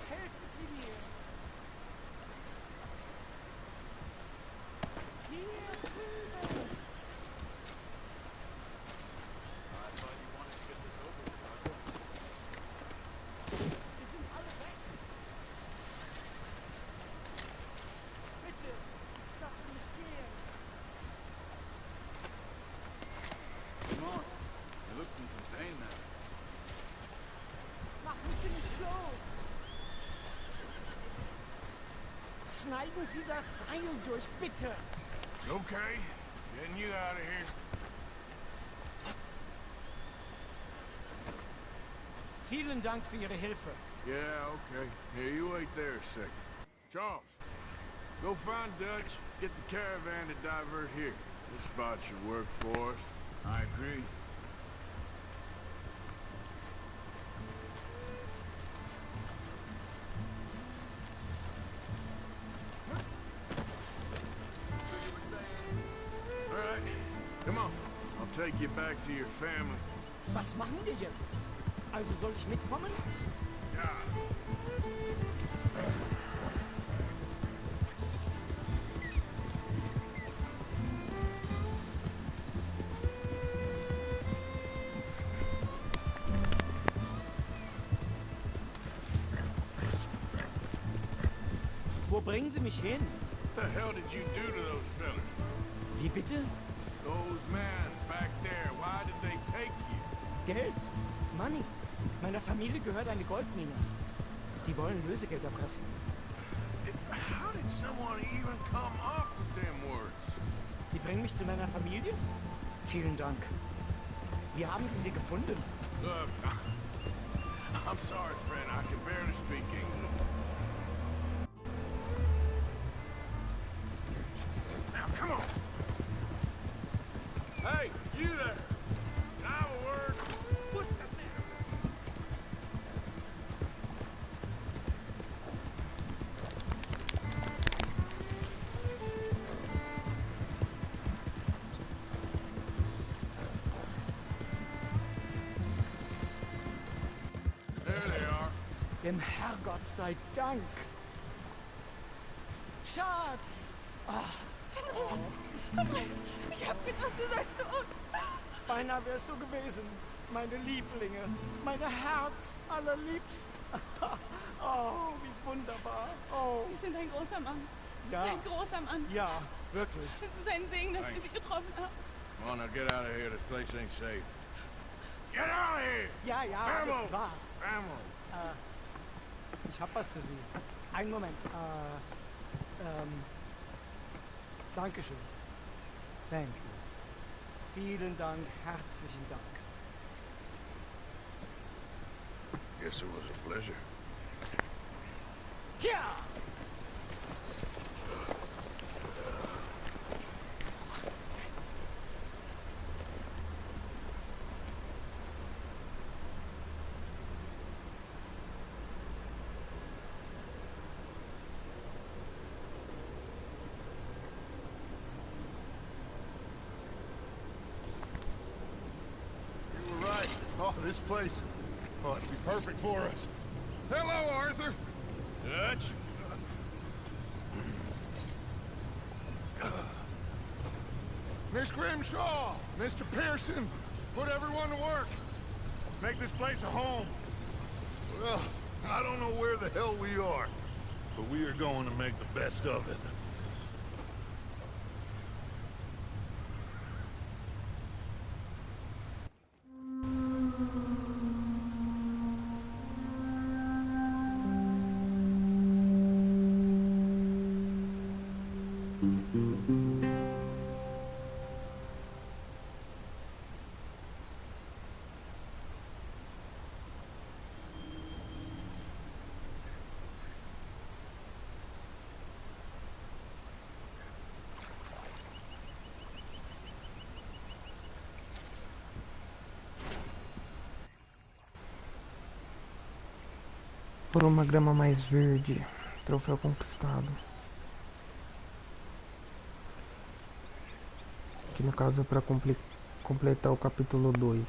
Helfen Sie mir. Hier drüben. I thought you wanted to get this over with, Arthur. Sie sind alle weg. Bitte, lass mich gehen. Come on. He looks in some pain there. Machen Sie mich los. Schneiden Sie das Seil durch, bitte. It's okay. Getting you out of here. Vielen Dank für Ihre Hilfe. Yeah, okay. Here, you wait there a second. Charles, go find Dutch. Get the caravan to divert here. This spot should work for us. I agree. All right, come on. I'll take you back to your family. Was machen wir jetzt? Also soll ich mitkommen? Ja. Wo bringen Sie mich hin? What the hell did you do to those fellas? Wie bitte? Those men back there, why did they take you? Geld. Money. Meiner Familie gehört eine Goldmine. Sie wollen Lösegeld erpressen. How did someone even come up with them words? Sie bringen mich zu meiner Familie? Vielen Dank. Wie haben Sie sie gefunden? Look, I'm sorry, friend. I can barely speak English. Now, come on. Hey, you there. Can I have a word? What's the matter? There they are. Dem Herrgott sei Dank. Schatz! Andreas, ich hab gedacht, du seist tot. Beinahe wärst du gewesen. Meine Lieblinge. Meine Herz allerliebst. Oh, wie wunderbar. Oh, Sie sind ein großer Mann. ja. Ein großer Mann. Ja, wirklich. Es ist ein Segen, dass wir Sie getroffen haben. Come on, now get out of here. This place ain't safe. Get out of here! Ja, ja, Ammo! alles klar. Ammo! Ich hab was für Sie. Einen Moment. Dankeschön. Thank you. Vielen Dank, herzlichen Dank. Guess it was a pleasure. Ja! You were right. Oh, this place. Oh, it'd be perfect for us. Hello, Arthur. Dutch? Miss Grimshaw, Mr. Pearson, put everyone to work. Make this place a home. Well, I don't know where the hell we are, but we are going to make the best of it. Por uma grama mais verde. Troféu conquistado. Que no caso é para completar o capítulo 2.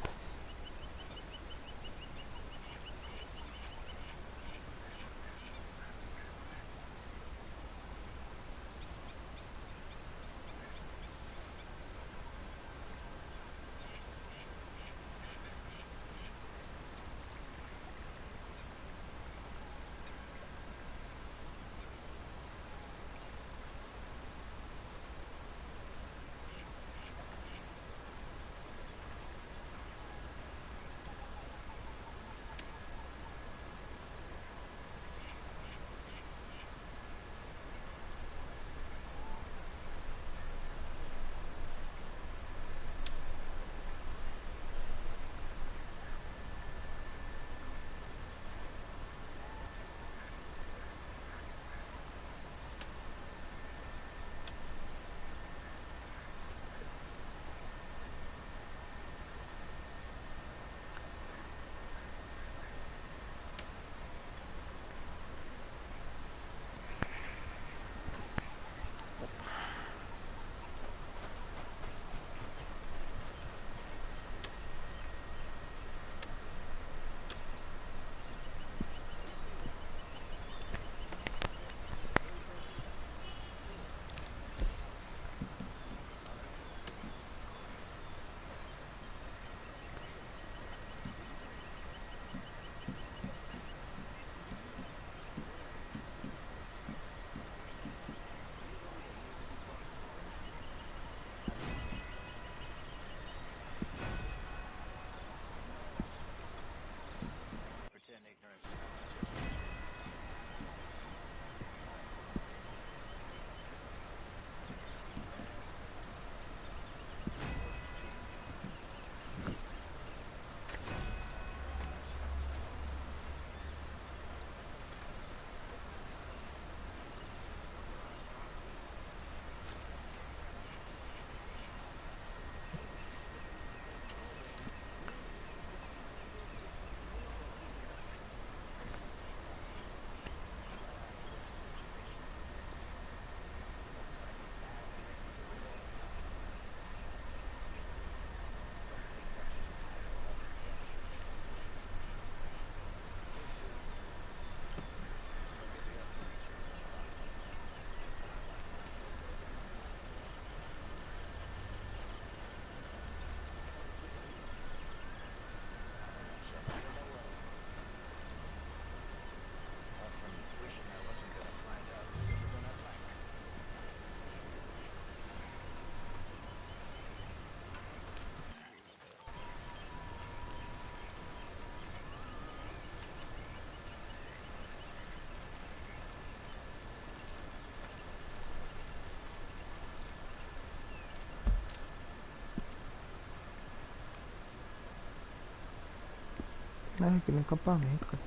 É, aqui no acampamento, cara.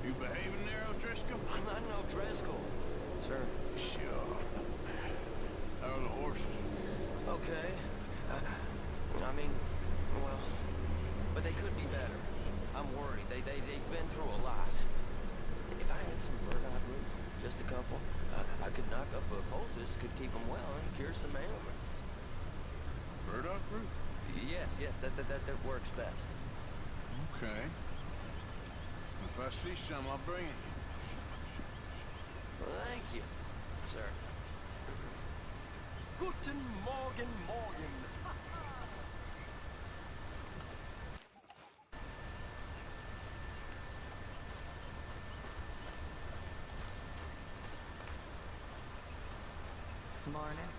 You behaving there, O'Driscoll? I'm not no Driscoll, sir. Sure. How are the horses? Okay. I mean, well, but they could be better. I'm worried. They've been through a lot. If I had some burdock root, just a couple, I could knock up a poultice, could keep them well and cure some ailments. Burdock root? Yes, that works best. Okay. If I see some, I'll bring it. Well, thank you, sir. Guten Morgen, Morgen. Morning.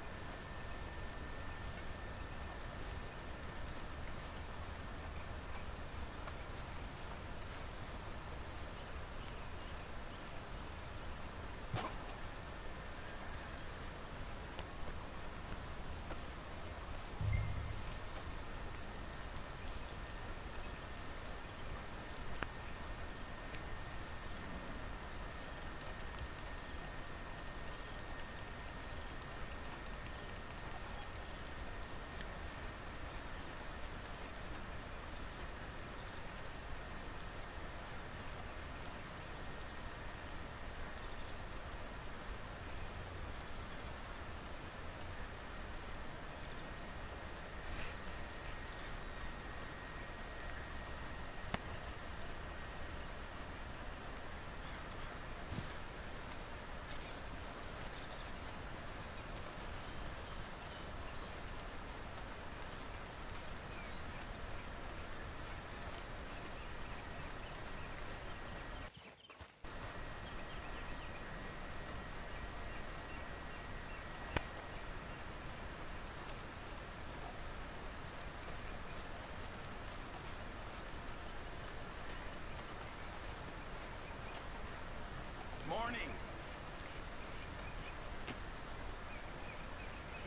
Morning.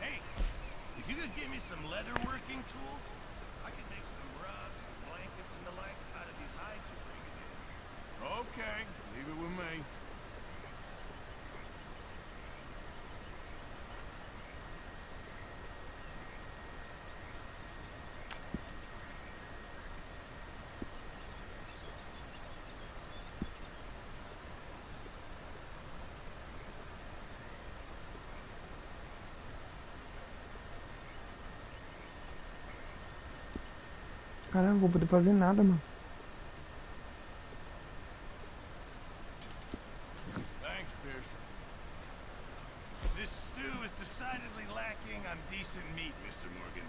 Hey, if you could give me some leather working tools, I could make some rugs, blankets, and the like out of these hides you're bringing in. Okay, leave it with me. Caramba, não vou poder fazer nada, mano. Thanks, Pearson. This stew is decidedly lacking on decent meat, Mr. Morgan.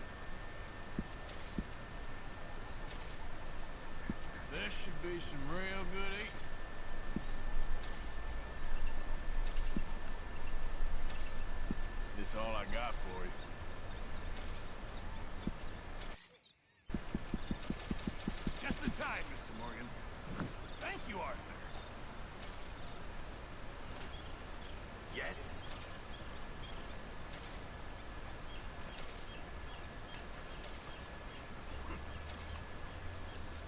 This should be some real good eating. This all I got for you. Just in time, Mr. Morgan. Thank you, Arthur. Yes?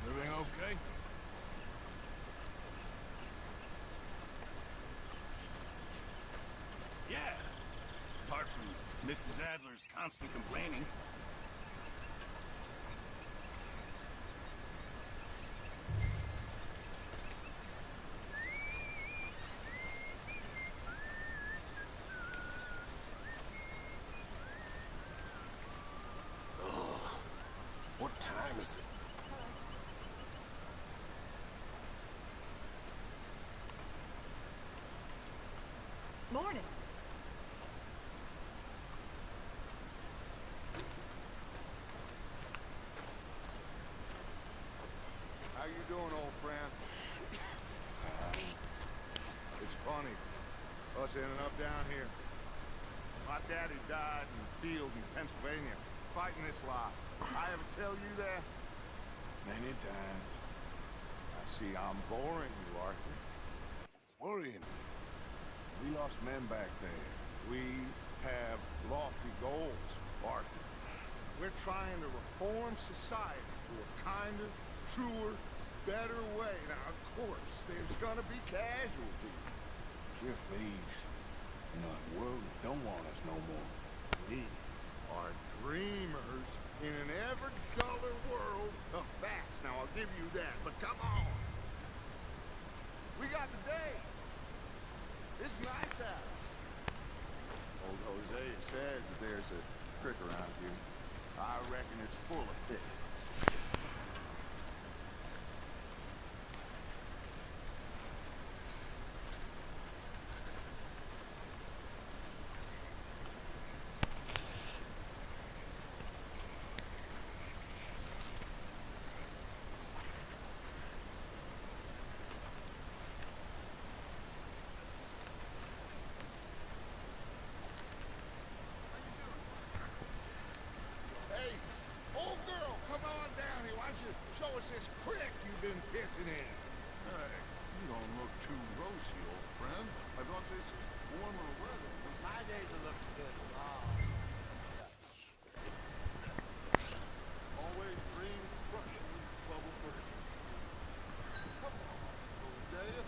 Everything okay? Yeah. Apart from Mrs. Adler's constant complaining. What time is it? you doing, old friend? It's funny, us ending up down here. My daddy died in the field in Pennsylvania, fighting this lot. I ever tell you that? Many times. I see I'm boring you, Arthur. Worrying me. We lost men back there. We have lofty goals, Arthur. We're trying to reform society to a kinder, truer, better way. Now, of course, there's gonna be casualties. We're thieves. You know, the world don't want us no more. We are dreamers in an ever duller world of facts. Now, I'll give you that, but come on. We got the day. It's nice out. Old Hosea says that there's a creek around here. I reckon it's full of fish. Hey, old girl, come on down here. Why don't you show us this creek you've been pissing in? Hey, you don't look too rosy, old friend. I thought this warmer weather was... My days are looking good. Always dream of crushing these bubble bursts. Come on, Hosea.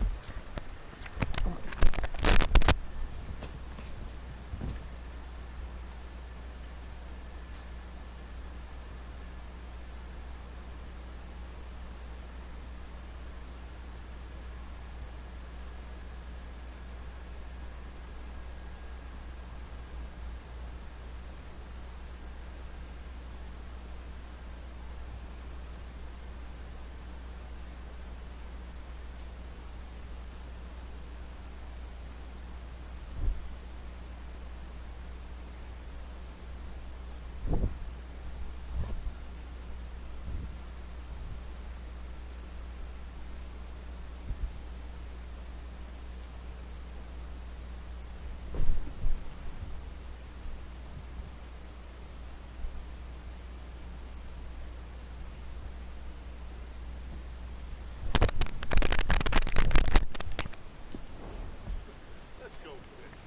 Let's go fish.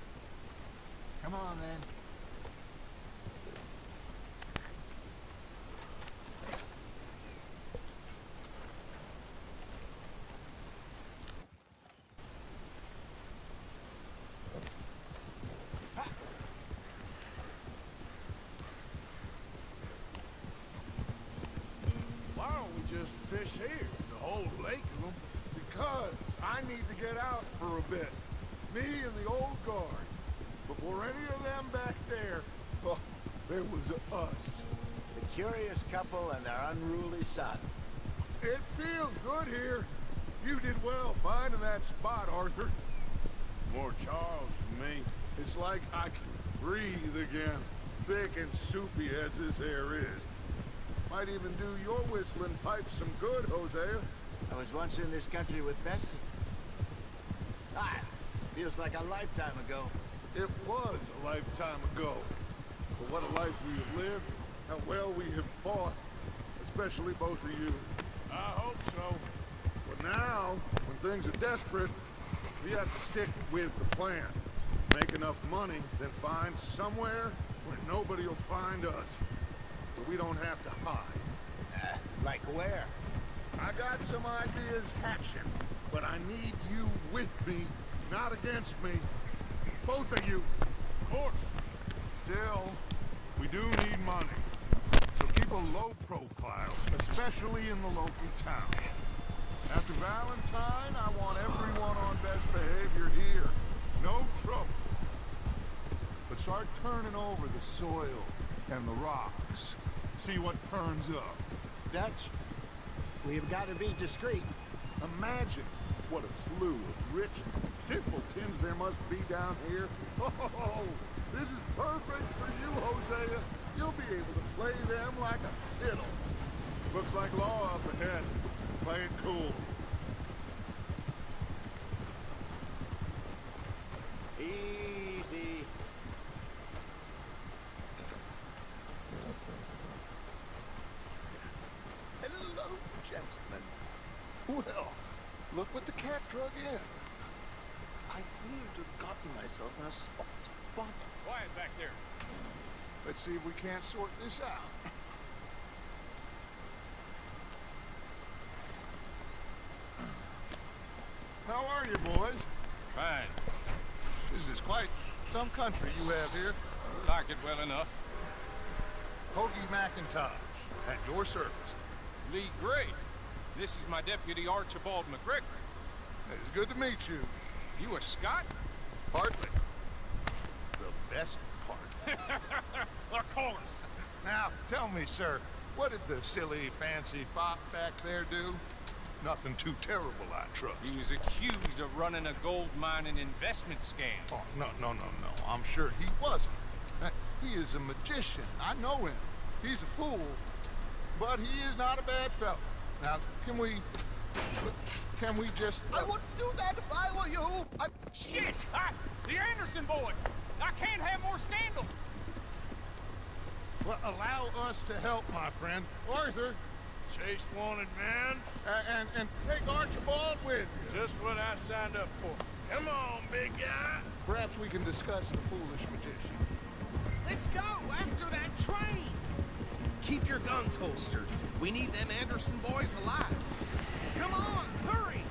Come on, then. Why don't we just fish here? There's a whole lake of them. Because I need to get out for a bit. Me and the old guard. Before any of them back there, oh, there was us. The curious couple and their unruly son. It feels good here. You did well finding that spot, Arthur. More Charles than me. It's like I can breathe again. Thick and soupy as this air is. Might even do your whistling pipes some good, Hosea. I was once in this country with Bessie. Ah, feels like a lifetime ago. It was a lifetime ago. But what a life we have lived, how well we have fought. Especially both of you. I hope so. But now, when things are desperate, we have to stick with the plan. Make enough money, then find somewhere where nobody will find us. Where we don't have to hide. Like where? I got some ideas hatching, but I need you with me, not against me. Both of you. Of course. Still, we do need money. So keep a low profile, especially in the local town. After Valentine, I want everyone on best behavior here. No trouble. But start turning over the soil and the rocks. See what turns up. Dutch, we've got to be discreet. Imagine what a slew of rich simpletons there must be down here. Oh, this is perfect for you, Hosea. You'll be able to play them like a fiddle. Looks like law up ahead. Play it cool. Easy. Hello, gentlemen. Well, look what the cat drug in. I seem to have gotten myself in a spot. But Quiet back there. let's see if we can't sort this out. How are you, boys? Fine. This is quite some country you have here. Like it well enough. Hoagie McIntosh, at your service. Lee Gray. This is my deputy Archibald McGregor. It's good to meet you. You a Scot? Partly. The best part. Of course. Now, tell me, sir, what did the silly, fancy fop back there do? Nothing too terrible, I trust. He was accused of running a gold mining investment scam. Oh, no. I'm sure he wasn't. He is a magician. I know him. He's a fool, but he is not a bad fellow. Now, can we just... I wouldn't do that if I were you. Shit! The Anderson boys! I can't have more scandal! Well, allow us to help, my friend. Arthur, Chase wanted man. and take Archibald with you. Just what I signed up for. Come on, big guy. Perhaps we can discuss the foolish magician. Let's go after that train. Keep your guns holstered. We need them Anderson boys alive. Come on, hurry.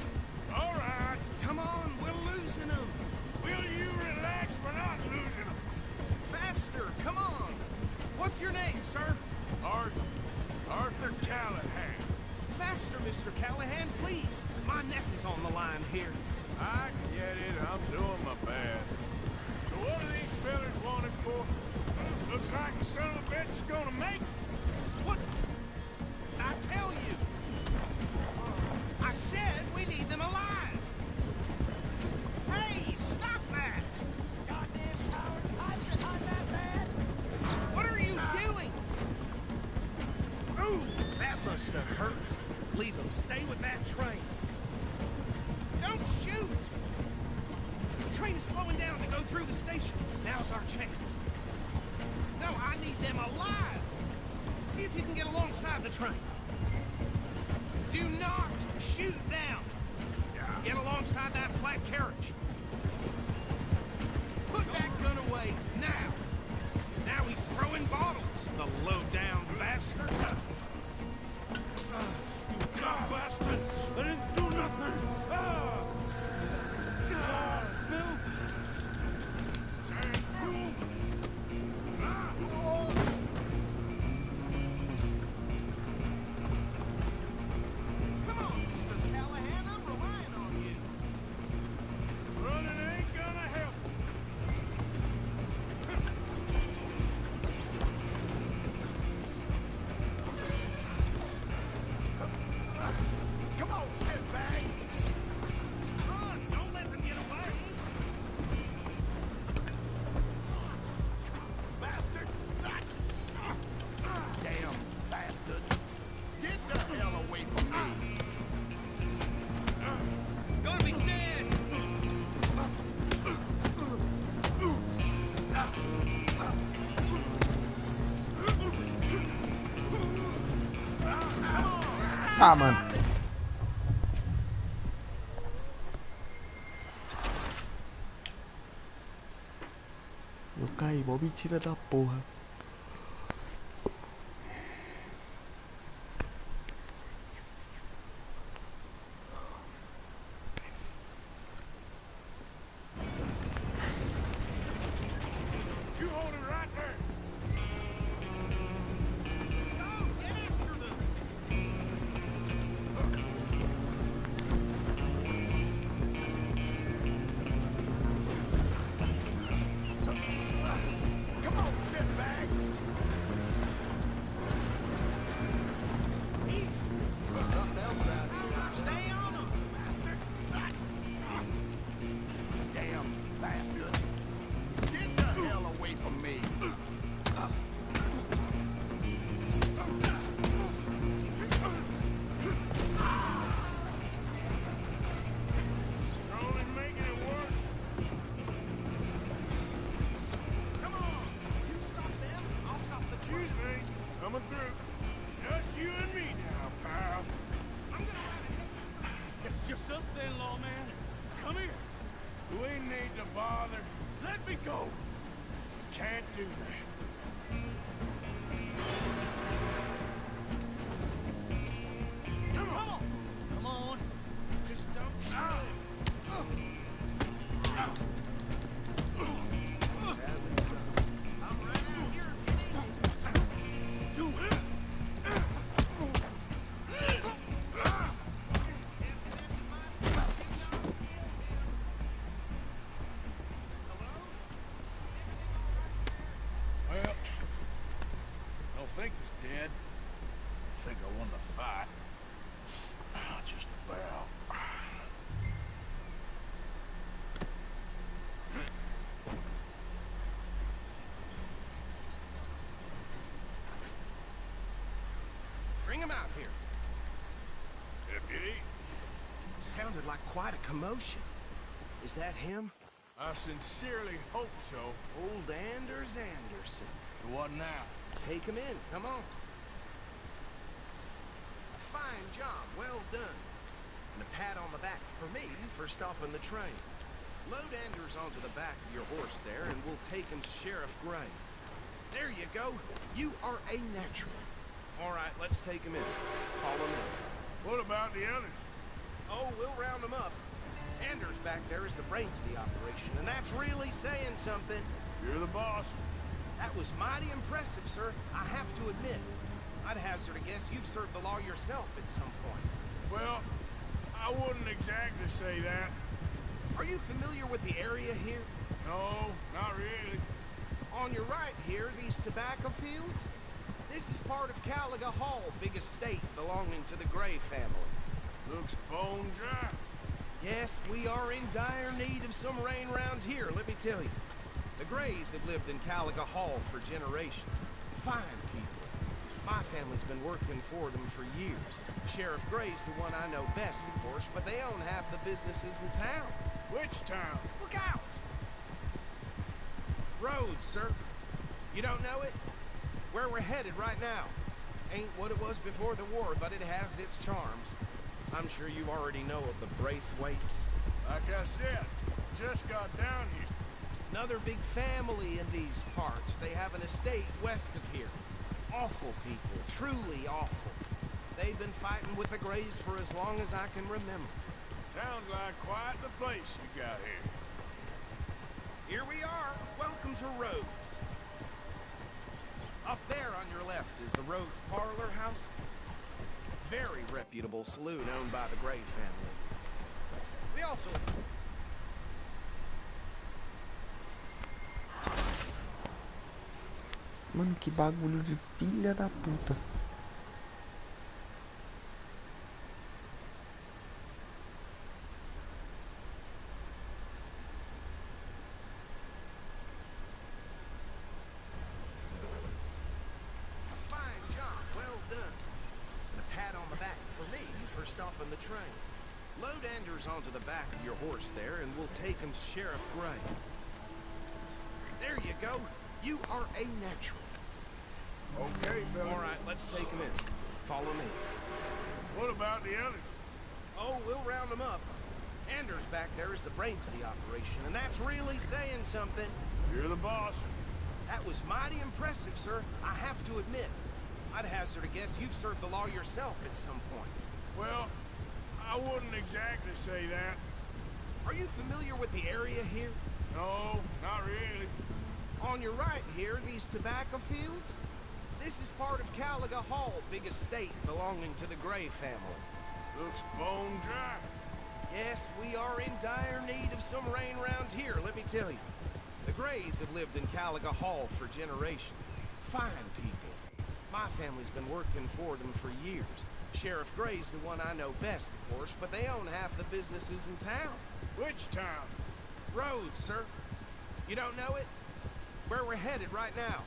All right. Come on, we're losing them. Will you relax? We're not losing them. Faster, come on. What's your name, sir? Arthur Callahan. Faster, Mr. Callahan, please. My neck is on the line here. I get it. I'm doing my best. So what are these fellas wanted for? Looks like the son of a bitch is gonna make it. What? I tell you. I said we need them alive. Hey, stop that! Goddamn coward! Hide behind that man! What are you doing? Ooh, that must have hurt. Leave them. Stay with that train. Don't shoot! The train is slowing down to go through the station. Now's our chance. No, I need them alive. See if you can get alongside the train. Do not shoot them. Get alongside that flat carriage. Put that gun away now. Now he's throwing bottles, the low-down bastard. You dumb bastard! I didn't do nothing! Bill? Damn fool! Come on, Mr. Callahan, I'm relying on you. Running ain't gonna help. Come on, shitbag! Run, don't let them get away. Bastard! Damn bastard! Get the hell away from me! Gonna be dead. Ah, mano. Eu caí, mó mentira da porra. You hold it right there. Go, get after them. Come on, shitbag! come here. We need to bother. Let me go. Can't do that. Come on. Come on. Just don't. I'm right out here if you need me. Do it. Well, I don't think he's dead. I think I won the fight. Just about. Bring him out here. Deputy, Sounded like quite a commotion. Is that him? I sincerely hope so. Old Anders Anderson. So what now? Take him in, come on. A fine job, well done. And a pat on the back for me for stopping the train. Load Anders onto the back of your horse there, and we'll take him to Sheriff Gray. There you go. You are a natural. All right, let's take him in. Follow me. What about the others? Oh, we'll round them up. Anders back there is the brains of the operation, and that's really saying something. You're the boss. That was mighty impressive, sir. I have to admit. I'd hazard a guess you've served the law yourself at some point. Well, I wouldn't exactly say that. Are you familiar with the area here? No, not really. On your right here, these tobacco fields? This is part of Caliga Hall, big estate belonging to the Gray family. Looks bone dry. Yes, we are in dire need of some rain round here, let me tell you. The Grays have lived in Caliga Hall for generations. Fine people. My family's been working for them for years. Sheriff Gray's the one I know best, of course, but they own half the businesses in town. Which town? Look out! Rhodes, sir. You don't know it? Where we're headed right now. Ain't what it was before the war, but it has its charms. I'm sure you already know of the Braithwaites. Like I said, just got down here. Another big family in these parts. They have an estate west of here. Awful people, truly awful. They've been fighting with the Grays for as long as I can remember. Sounds like quite the place you got here. Here we are. Welcome to Rhodes. Up there on your left is the Rhodes Parlor House. Very reputable saloon owned by the Gray family. We also... Mano, que bagulho de filha da puta. stopping the train. Load Anders onto the back of your horse there, and we'll take him to Sheriff Gray. There you go. You are a natural. Okay, fella. All right, let's take him in. Follow me. What about the others? Oh, we'll round them up. Anders back there is the brains of the operation, and that's really saying something. You're the boss. That was mighty impressive, sir. I have to admit. I'd hazard a guess you've served the law yourself at some point. Well, I wouldn't exactly say that. Are you familiar with the area here? No, not really. On your right here, these tobacco fields? This is part of Caliga Hall, big estate belonging to the Gray family. Looks bone dry. Yes, we are in dire need of some rain round here, let me tell you. The Grays have lived in Caliga Hall for generations. Fine people. My family's been working for them for years. Sheriff Gray's the one I know best, of course, but they own half the businesses in town. Which town? Rhodes, sir. You don't know it? Where we're headed right now.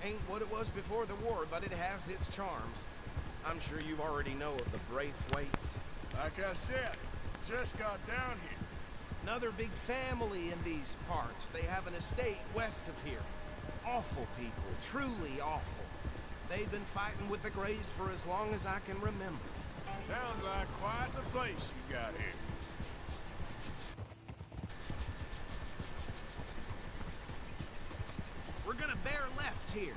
Ain't what it was before the war, but it has its charms. I'm sure you already know of the Braithwaites. Like I said, just got down here. Another big family in these parts. They have an estate west of here. Awful people, truly awful. They've been fighting with the Grays for as long as I can remember. Sounds like quite the place you got here. We're gonna bear left here.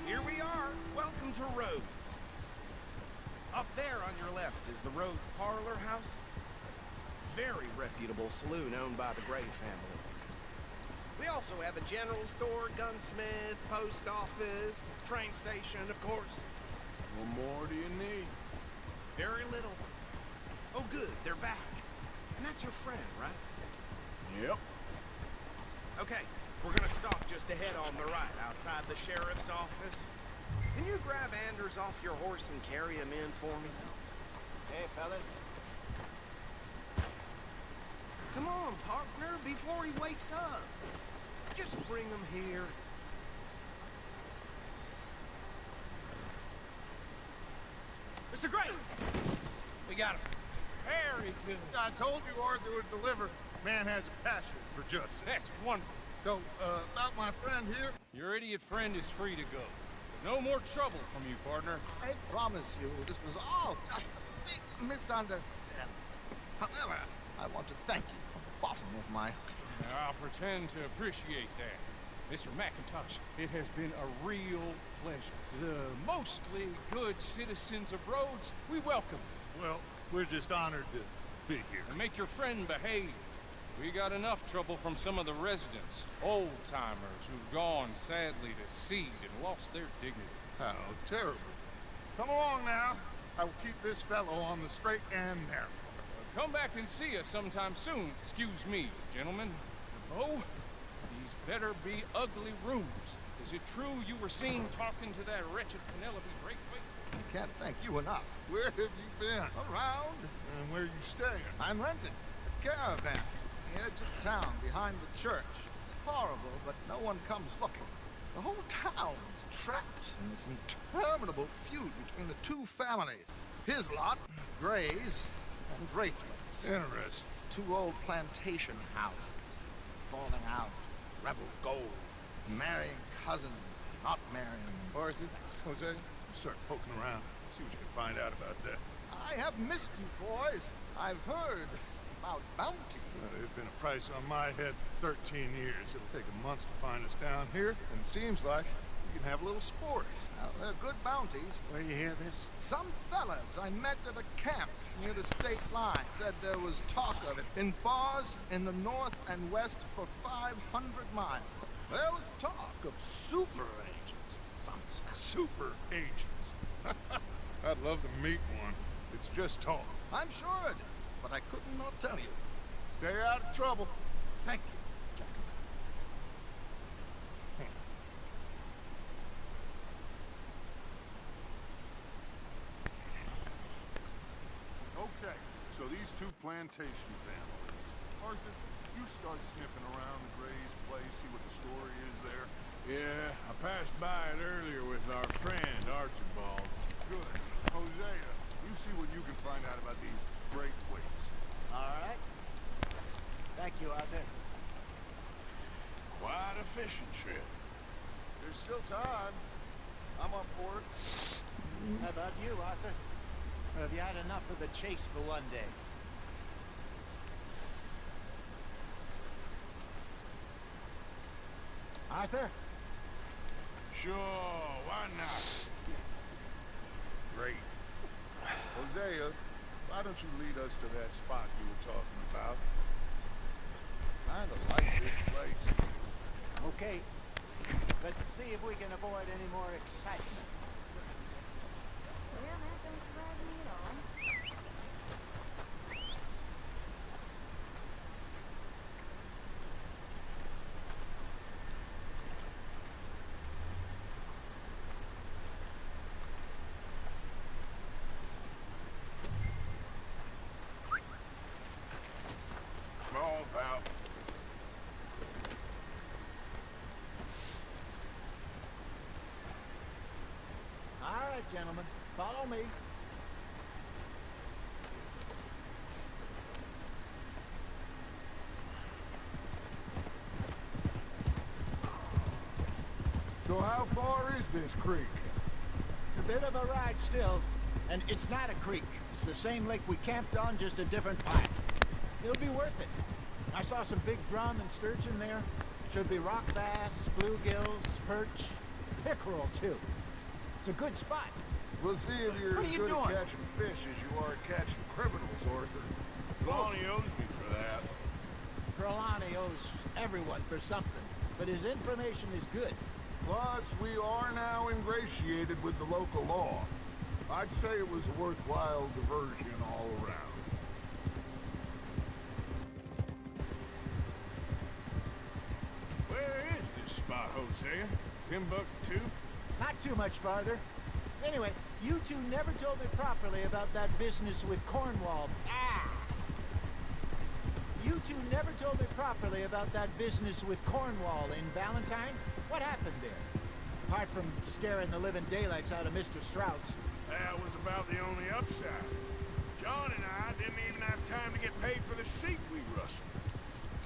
Here we are. Welcome to Rhodes. Up there on your left is the Rhodes Parlor House. Very reputable saloon owned by the Gray family. We also have a general store, gunsmith, post office, train station, of course. What more do you need? Very little. Oh, good, they're back. And that's your friend, right? Yep. Okay, we're gonna stop just ahead on the right, outside the sheriff's office. Can you grab Anders off your horse and carry him in for me? Hey, fellas. Come on, partner, before he wakes up. Just bring him here. Mr. Gray! We got him. Very good. I told you Arthur would deliver. Man has a passion for justice. That's wonderful. So, about my friend here? Your idiot friend is free to go. No more trouble from you, partner. I promise you, this was all just a big misunderstanding. However, I want to thank you from the bottom of my heart. I'll pretend to appreciate that. Mr. McIntosh, it has been a real pleasure. The mostly good citizens of Rhodes, we welcome you. Well, we're just honored to be here. And make your friend behave. We got enough trouble from some of the residents, old-timers who've gone, sadly, to seed and lost their dignity. How terrible. Come along now. I will keep this fellow on the straight and narrow. Come back and see us sometime soon. Excuse me, gentlemen. Bo, these better be ugly rooms. Is it true you were seen talking to that wretched Penelope Braithwaite? I can't thank you enough. Where have you been? Around. And where are you staying? I'm renting a caravan on the edge of town behind the church. It's horrible, but no one comes looking. The whole town is trapped in this interminable feud between the two families. His lot, Grays, and Braithwaite's. Interesting. Two old plantation houses, falling out, rebel gold, marrying cousins, not marrying. Arthur, Jose, start poking around. See what you can find out about that. I have missed you, boys. I've heard about bounty. There's been a price on my head for 13 years. It'll take a month to find us down here, and it seems like we can have a little sport. Well, they're good bounties. Where you hear this? Some fellas I met at a camp near the state line said there was talk of it in bars in the north and west for 500 miles. There was talk of super agents. Some super agents. I'd love to meet one. It's just talk. I'm sure it is, but I could not tell you. Stay out of trouble. Thank you, gentlemen. Okay, so these two plantation families. Arthur, you start sniffing around the Gray's place, see what the story is there. Yeah, I passed by it earlier with our friend, Archibald. Good. Hosea, you see what you can find out about these Braithwaites. All right. Thank you, Arthur. Quite a fishing trip. There's still time. I'm up for it. How about you, Arthur? Or have you had enough of the chase for one day? Arthur? Sure, why not? Great. Hosea, why don't you lead us to that spot you were talking about? Kinda like this place. Okay. Let's see if we can avoid any more excitement. Well, that don't surprise me at all. Come on, pal. All right, gentlemen. Follow me. So how far is this creek? It's a bit of a ride still. And it's not a creek. It's the same lake we camped on, just a different path. It'll be worth it. I saw some big drum and sturgeon there. Should be rock bass, bluegills, perch, pickerel too. It's a good spot. We'll see if you're as good at catching fish as you are at catching criminals, Arthur. Lonnie owes me for that. Trelawney owes everyone for something, but his information is good. Plus, we are now ingratiated with the local law. I'd say it was a worthwhile diversion all around. Where is this spot, Hosea? Timbuktu? Not too much farther. Anyway, you two never told me properly about that business with Cornwall. You two never told me properly about that business with Cornwall in Valentine. What happened there? Apart from scaring the living daylights out of Mr. Strauss. That was about the only upside. John and I didn't even have time to get paid for the sheep we rustled.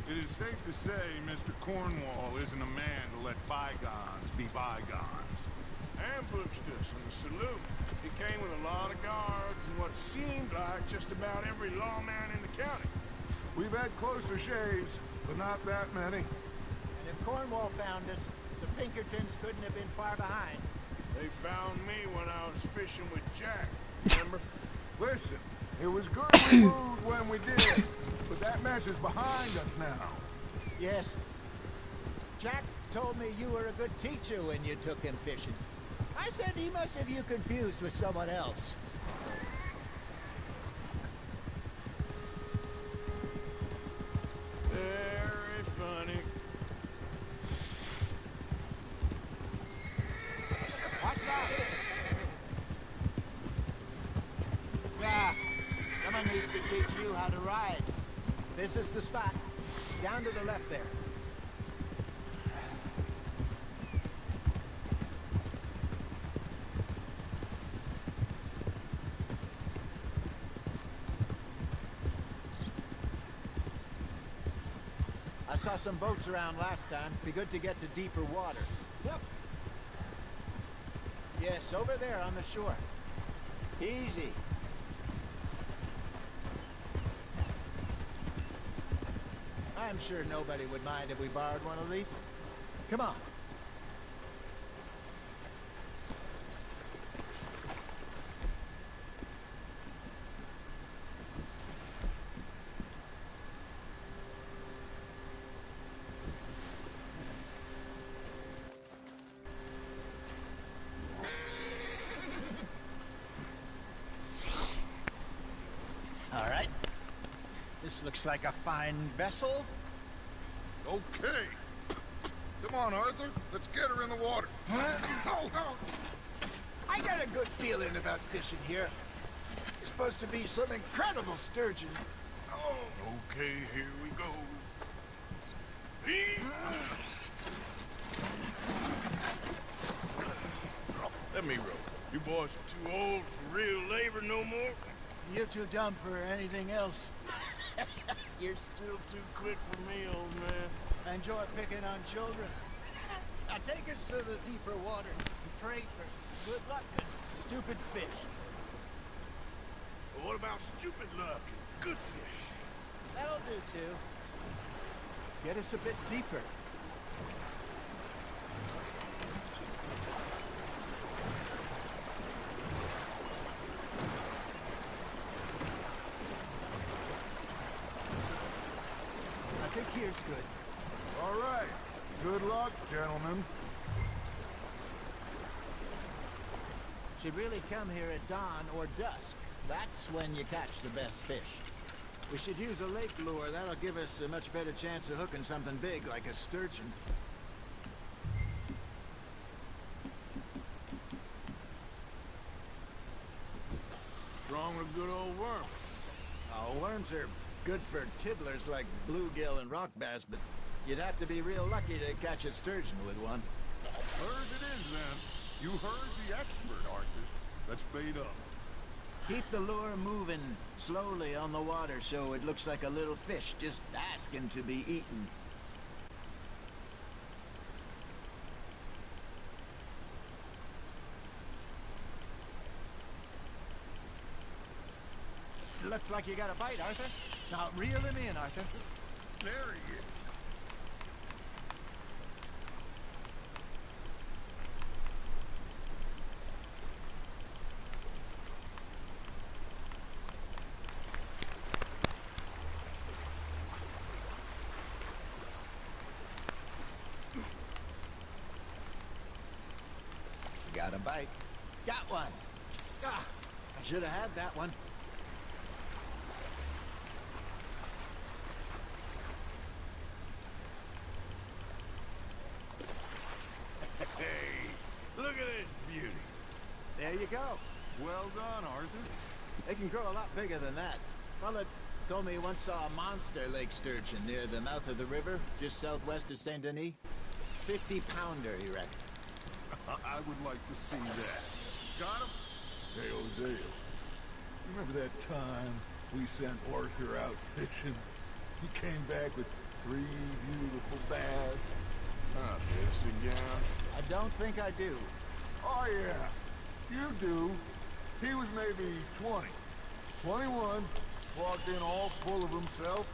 It is safe to say Mr. Cornwall isn't a man to let bygones be bygones. Ambushed us in the saloon. He came with a lot of guards and what seemed like just about every lawman in the county. We've had closer shaves, but not that many. And if Cornwall found us, the Pinkertons couldn't have been far behind. They found me when I was fishing with Jack, remember? Listen, it was good we moved when we did, but that mess is behind us now. Yes. Jack told me you were a good teacher when you took him fishing. I said he must have you confused with someone else. Very funny. Watch out! Yeah, someone needs to teach you how to ride. This is the spot. Down to the left there. I saw some boats around last time. Be good to get to deeper water. Yep. Yes, over there on the shore. Easy. I'm sure nobody would mind if we borrowed one of these. Come on. All right. This looks like a fine vessel. Okay. Come on, Arthur. Let's get her in the water. I got a good feeling about fishing here. It's supposed to be some incredible sturgeon. Oh. Okay, here we go. Let me row. You boys are too old for real labor no more. You're too dumb for anything else. You're still too quick for me, old man. I enjoy picking on children. Now take us to the deeper water and pray for good luck and stupid fish. But what about stupid luck and good fish? That'll do too. Get us a bit deeper. I think here's good. All right. Good luck, gentlemen. Should really come here at dawn or dusk. That's when you catch the best fish. We should use a lake lure. That'll give us a much better chance of hooking something big like a sturgeon. Strong with a good old worm. Oh, worms are good for tiddlers like bluegill and rock bass, but you'd have to be real lucky to catch a sturgeon with one. Hers it is, then. You heard the expert, Arthur. Let's bait up. Keep the lure moving slowly on the water so it looks like a little fish just asking to be eaten. Looks like you got a bite, Arthur. Now, reel him in, Arthur. There he is. Got a bite. Got one. Ah, I should have had that one. Hey, look at this beauty. There you go. Well done, Arthur. They can grow a lot bigger than that. Fella told me he once saw a monster lake sturgeon near the mouth of the river, just southwest of Saint Denis. 50-pounder, he reckoned. I would like to see that. Got him? Hey, Hosea. Remember that time we sent Arthur out fishing? He came back with 3 beautiful bass. Not this again. I don't think I do. Oh, yeah. You do. He was maybe 20. 21. Walked in all full of himself.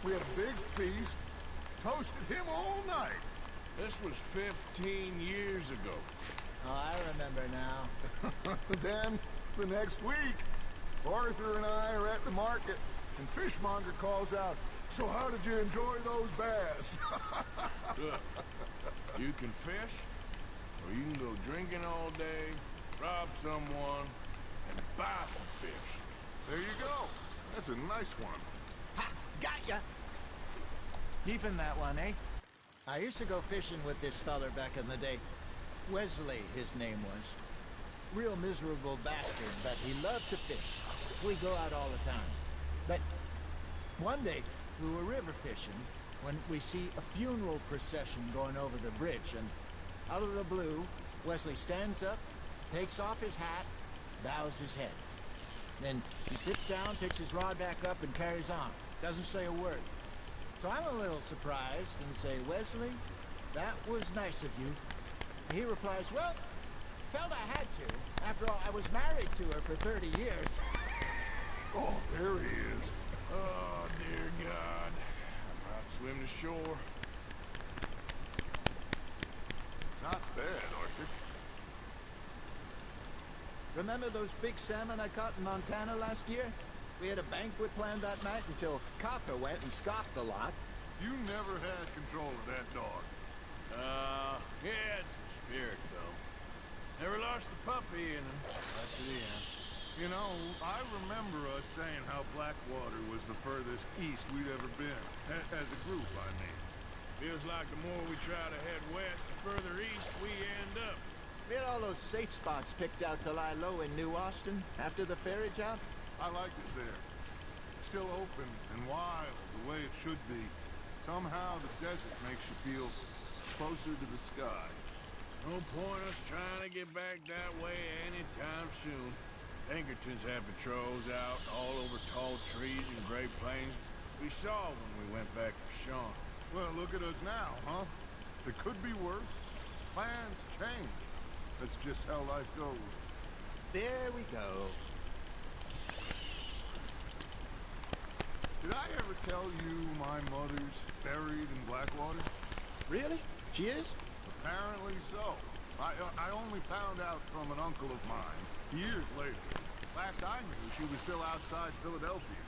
We had a big feast. Toasted him all night. This was 15 years ago. Oh, I remember now. Then, the next week, Arthur and I are at the market, and Fishmonger calls out, "So how did you enjoy those bass?" Look, you can fish, or you can go drinking all day, rob someone, and buy some fish. There you go. That's a nice one. Ha! Got ya! Keeping that one, eh? I used to go fishing with this feller back in the day. Wesley, his name was. Real miserable bastard, but he loved to fish. We go out all the time. But one day, we were river fishing when we see a funeral procession going over the bridge, and out of the blue, Wesley stands up, takes off his hat, bows his head. Then he sits down, picks his rod back up, and carries on. Doesn't say a word. So I'm a little surprised and say, "Wesley, that was nice of you." He replies, "Well, felt I had to. After all, I was married to her for 30 years. Oh, there he is. Oh, dear God. I might swim to shore. Not bad, Arthur. Remember those big salmon I caught in Montana last year? We had a banquet planned that night until Copper went and scoffed a lot. You never had control of that dog. Yeah, it's the spirit, though. Never lost the puppy in him. Right to the end. You know, I remember us saying how Blackwater was the furthest east we'd ever been. As a group, I mean. Feels like the more we try to head west, the further east we end up. We had all those safe spots picked out to lie low in New Austin after the ferry job. I like it there. Still open and wild, the way it should be. Somehow the desert makes you feel closer to the sky. No point us trying to get back that way anytime soon. Pinkertons have patrols out all over tall trees and Great Plains. We saw when we went back to Sean. Well, look at us now, huh? It could be worse. Plans change. That's just how life goes. There we go. Did I ever tell you my mother's buried in Blackwater? Really? She is? Apparently so. I only found out from an uncle of mine years later. Last I knew, she was still outside Philadelphia.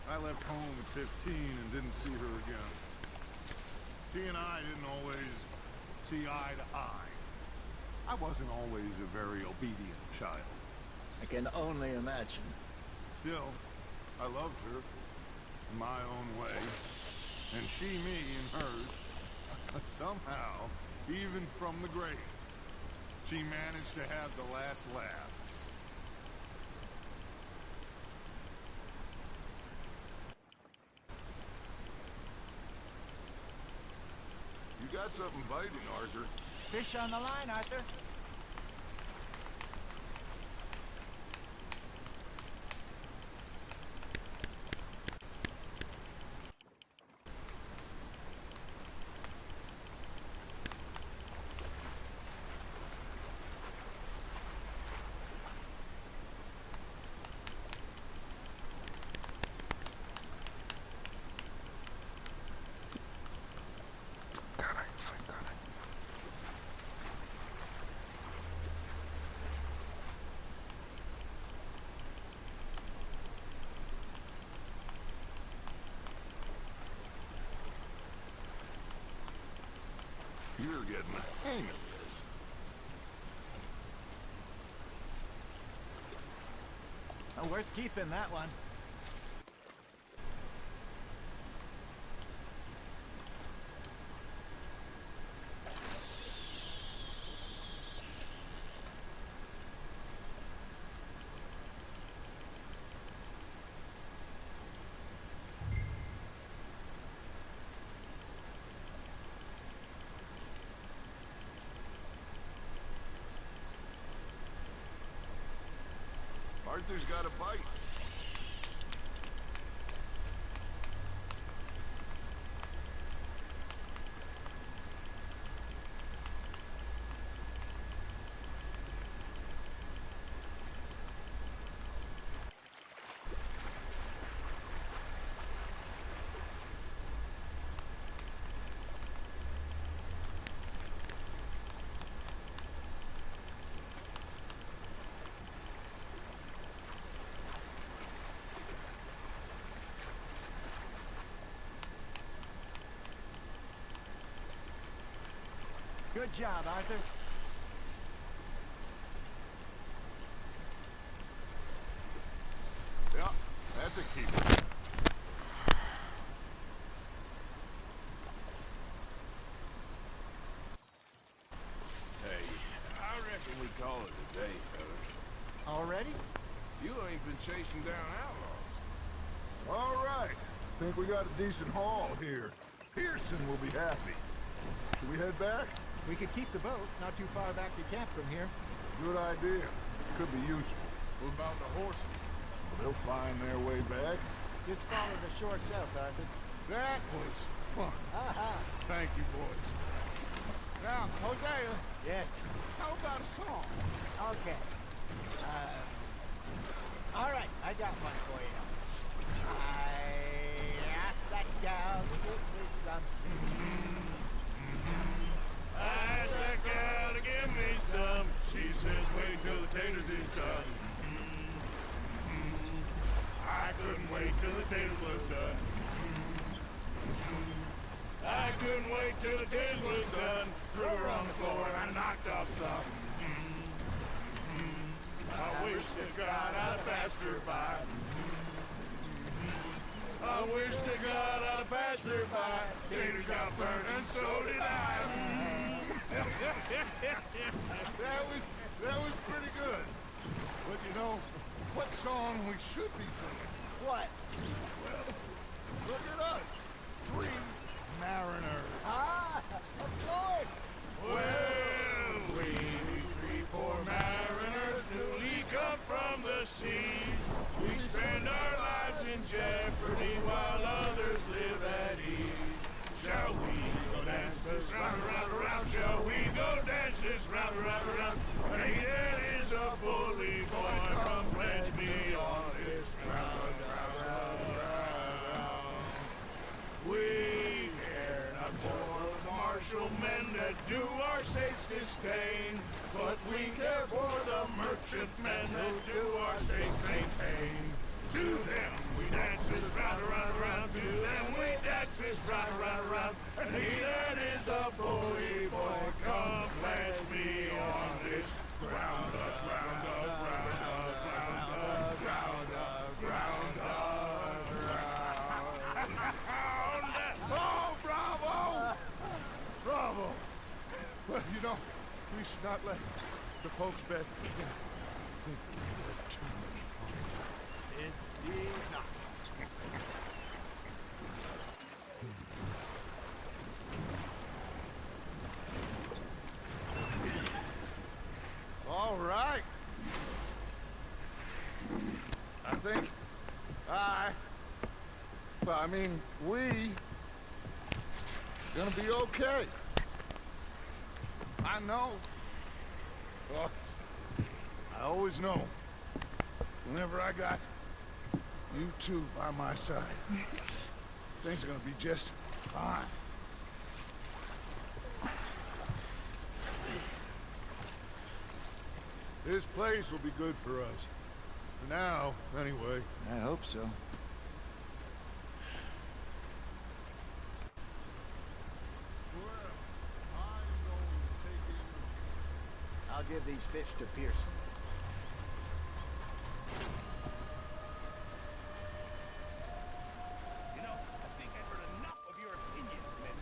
I left home at 15 and didn't see her again. She and I didn't always see eye to eye. I wasn't always a very obedient child. I can only imagine. Still, I loved her in my own way, and she me in hers. Somehow, even from the grave, she managed to have the last laugh. You got something biting, Arthur. Fish on the line, Arthur. You're getting the hang of this. Oh, worth keeping, that one. Arthur's got a bite. Good job, Arthur. Yeah, that's a keeper. Hey, I reckon we call it a day, fellas. Already? You ain't been chasing down outlaws. All right. Think we got a decent haul here. Pearson will be happy. Should we head back? We could keep the boat, not too far back to camp from here. Good idea. Could be useful. What about the horses? They'll find their way back. Just follow the shore south, Arthur. That was fun. Aha! Thank you, boys. Now, Hosea. Yes. How about a song? Okay. All right, I got one for you. I asked that gal to give me some. I asked that gal to give me some. She says, wait till the taters is done. I couldn't wait till the taters was done. I couldn't wait till the taters was done. Threw her on the floor and I knocked off some. I wish to God I'd passed her by. I wish to God I'd passed her by. Taters got burned and so did I. that was pretty good. But you know, what song we should be singing? What? Well, look at us. 3 mariners. Ah, of course. Well, we 3 poor mariners newly come from the sea. We spend our lives in jeopardy while others live at ease. Shall we go dance this round, around, around? Shall we go dance this round, around, around? Hey, there is a bully boy, come pledge me on this ground, round, round, round. We care not for the martial men that do our state's disdain, but we care for the merchantmen that do our state's maintain. To them we dance this round, around, around. To them we dance this round, around, around. And he that is a bully boy, come pledge me on this ground up, ground up, ground up, ground up, ground up, ground up, ground up. Oh, bravo! Bravo! Well, you know, we should not let the folks back think that we had too much fun. Indeed not. All right. I think we gonna be okay. I know. Well, I always know. Whenever I got you two by my side, things are gonna be just fine. This place will be good for us. For now, anyway. I hope so. Well, I I'll give these fish to Pearson. You know, I think I've heard enough of your opinions, miss.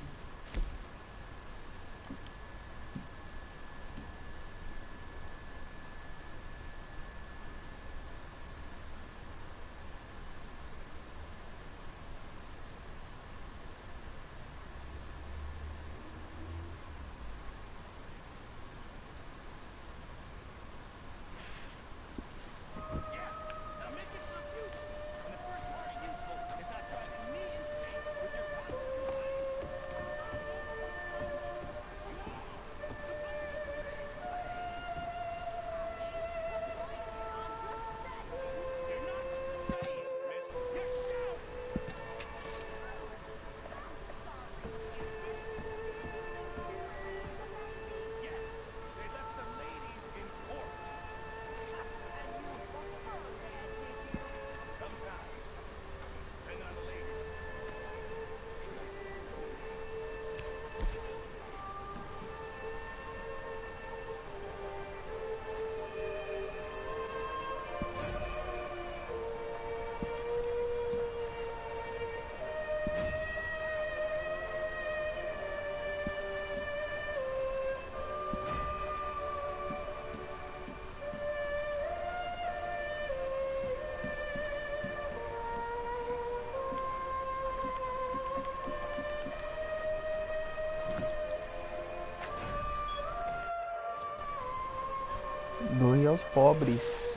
Doe aos pobres.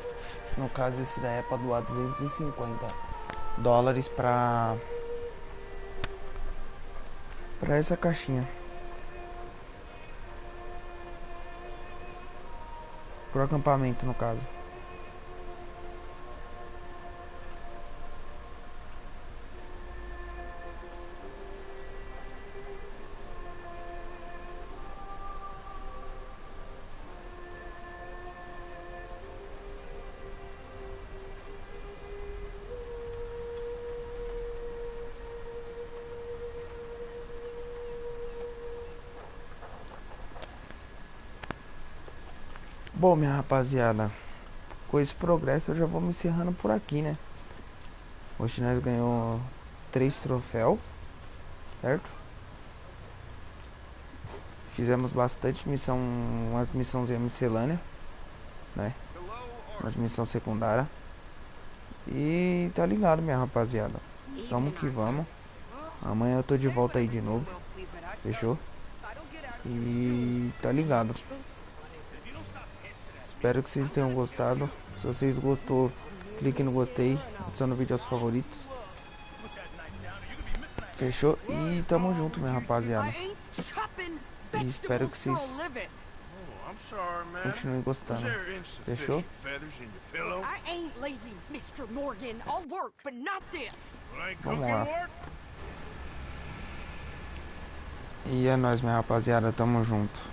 No caso, esse daí é pra doar $250 pra essa caixinha. Pro acampamento, no caso. Bom, minha rapaziada, com esse progresso eu já vou me encerrando por aqui, né? Hoje nós ganhamos 3 troféus, certo? Fizemos bastante missão, umas missãozinhas miscelâneas, né? Umas missão secundária. E tá ligado, minha rapaziada. Vamos que vamos. Amanhã eu tô de volta aí de novo. Fechou? E tá ligado. Espero que vocês tenham gostado. Se vocês gostou, clique no gostei, adicione o vídeo aos favoritos. Fechou? E tamo junto, minha rapaziada. E espero que vocês continuem gostando. Fechou? Vamos lá. E é nóis, minha rapaziada. Tamo junto.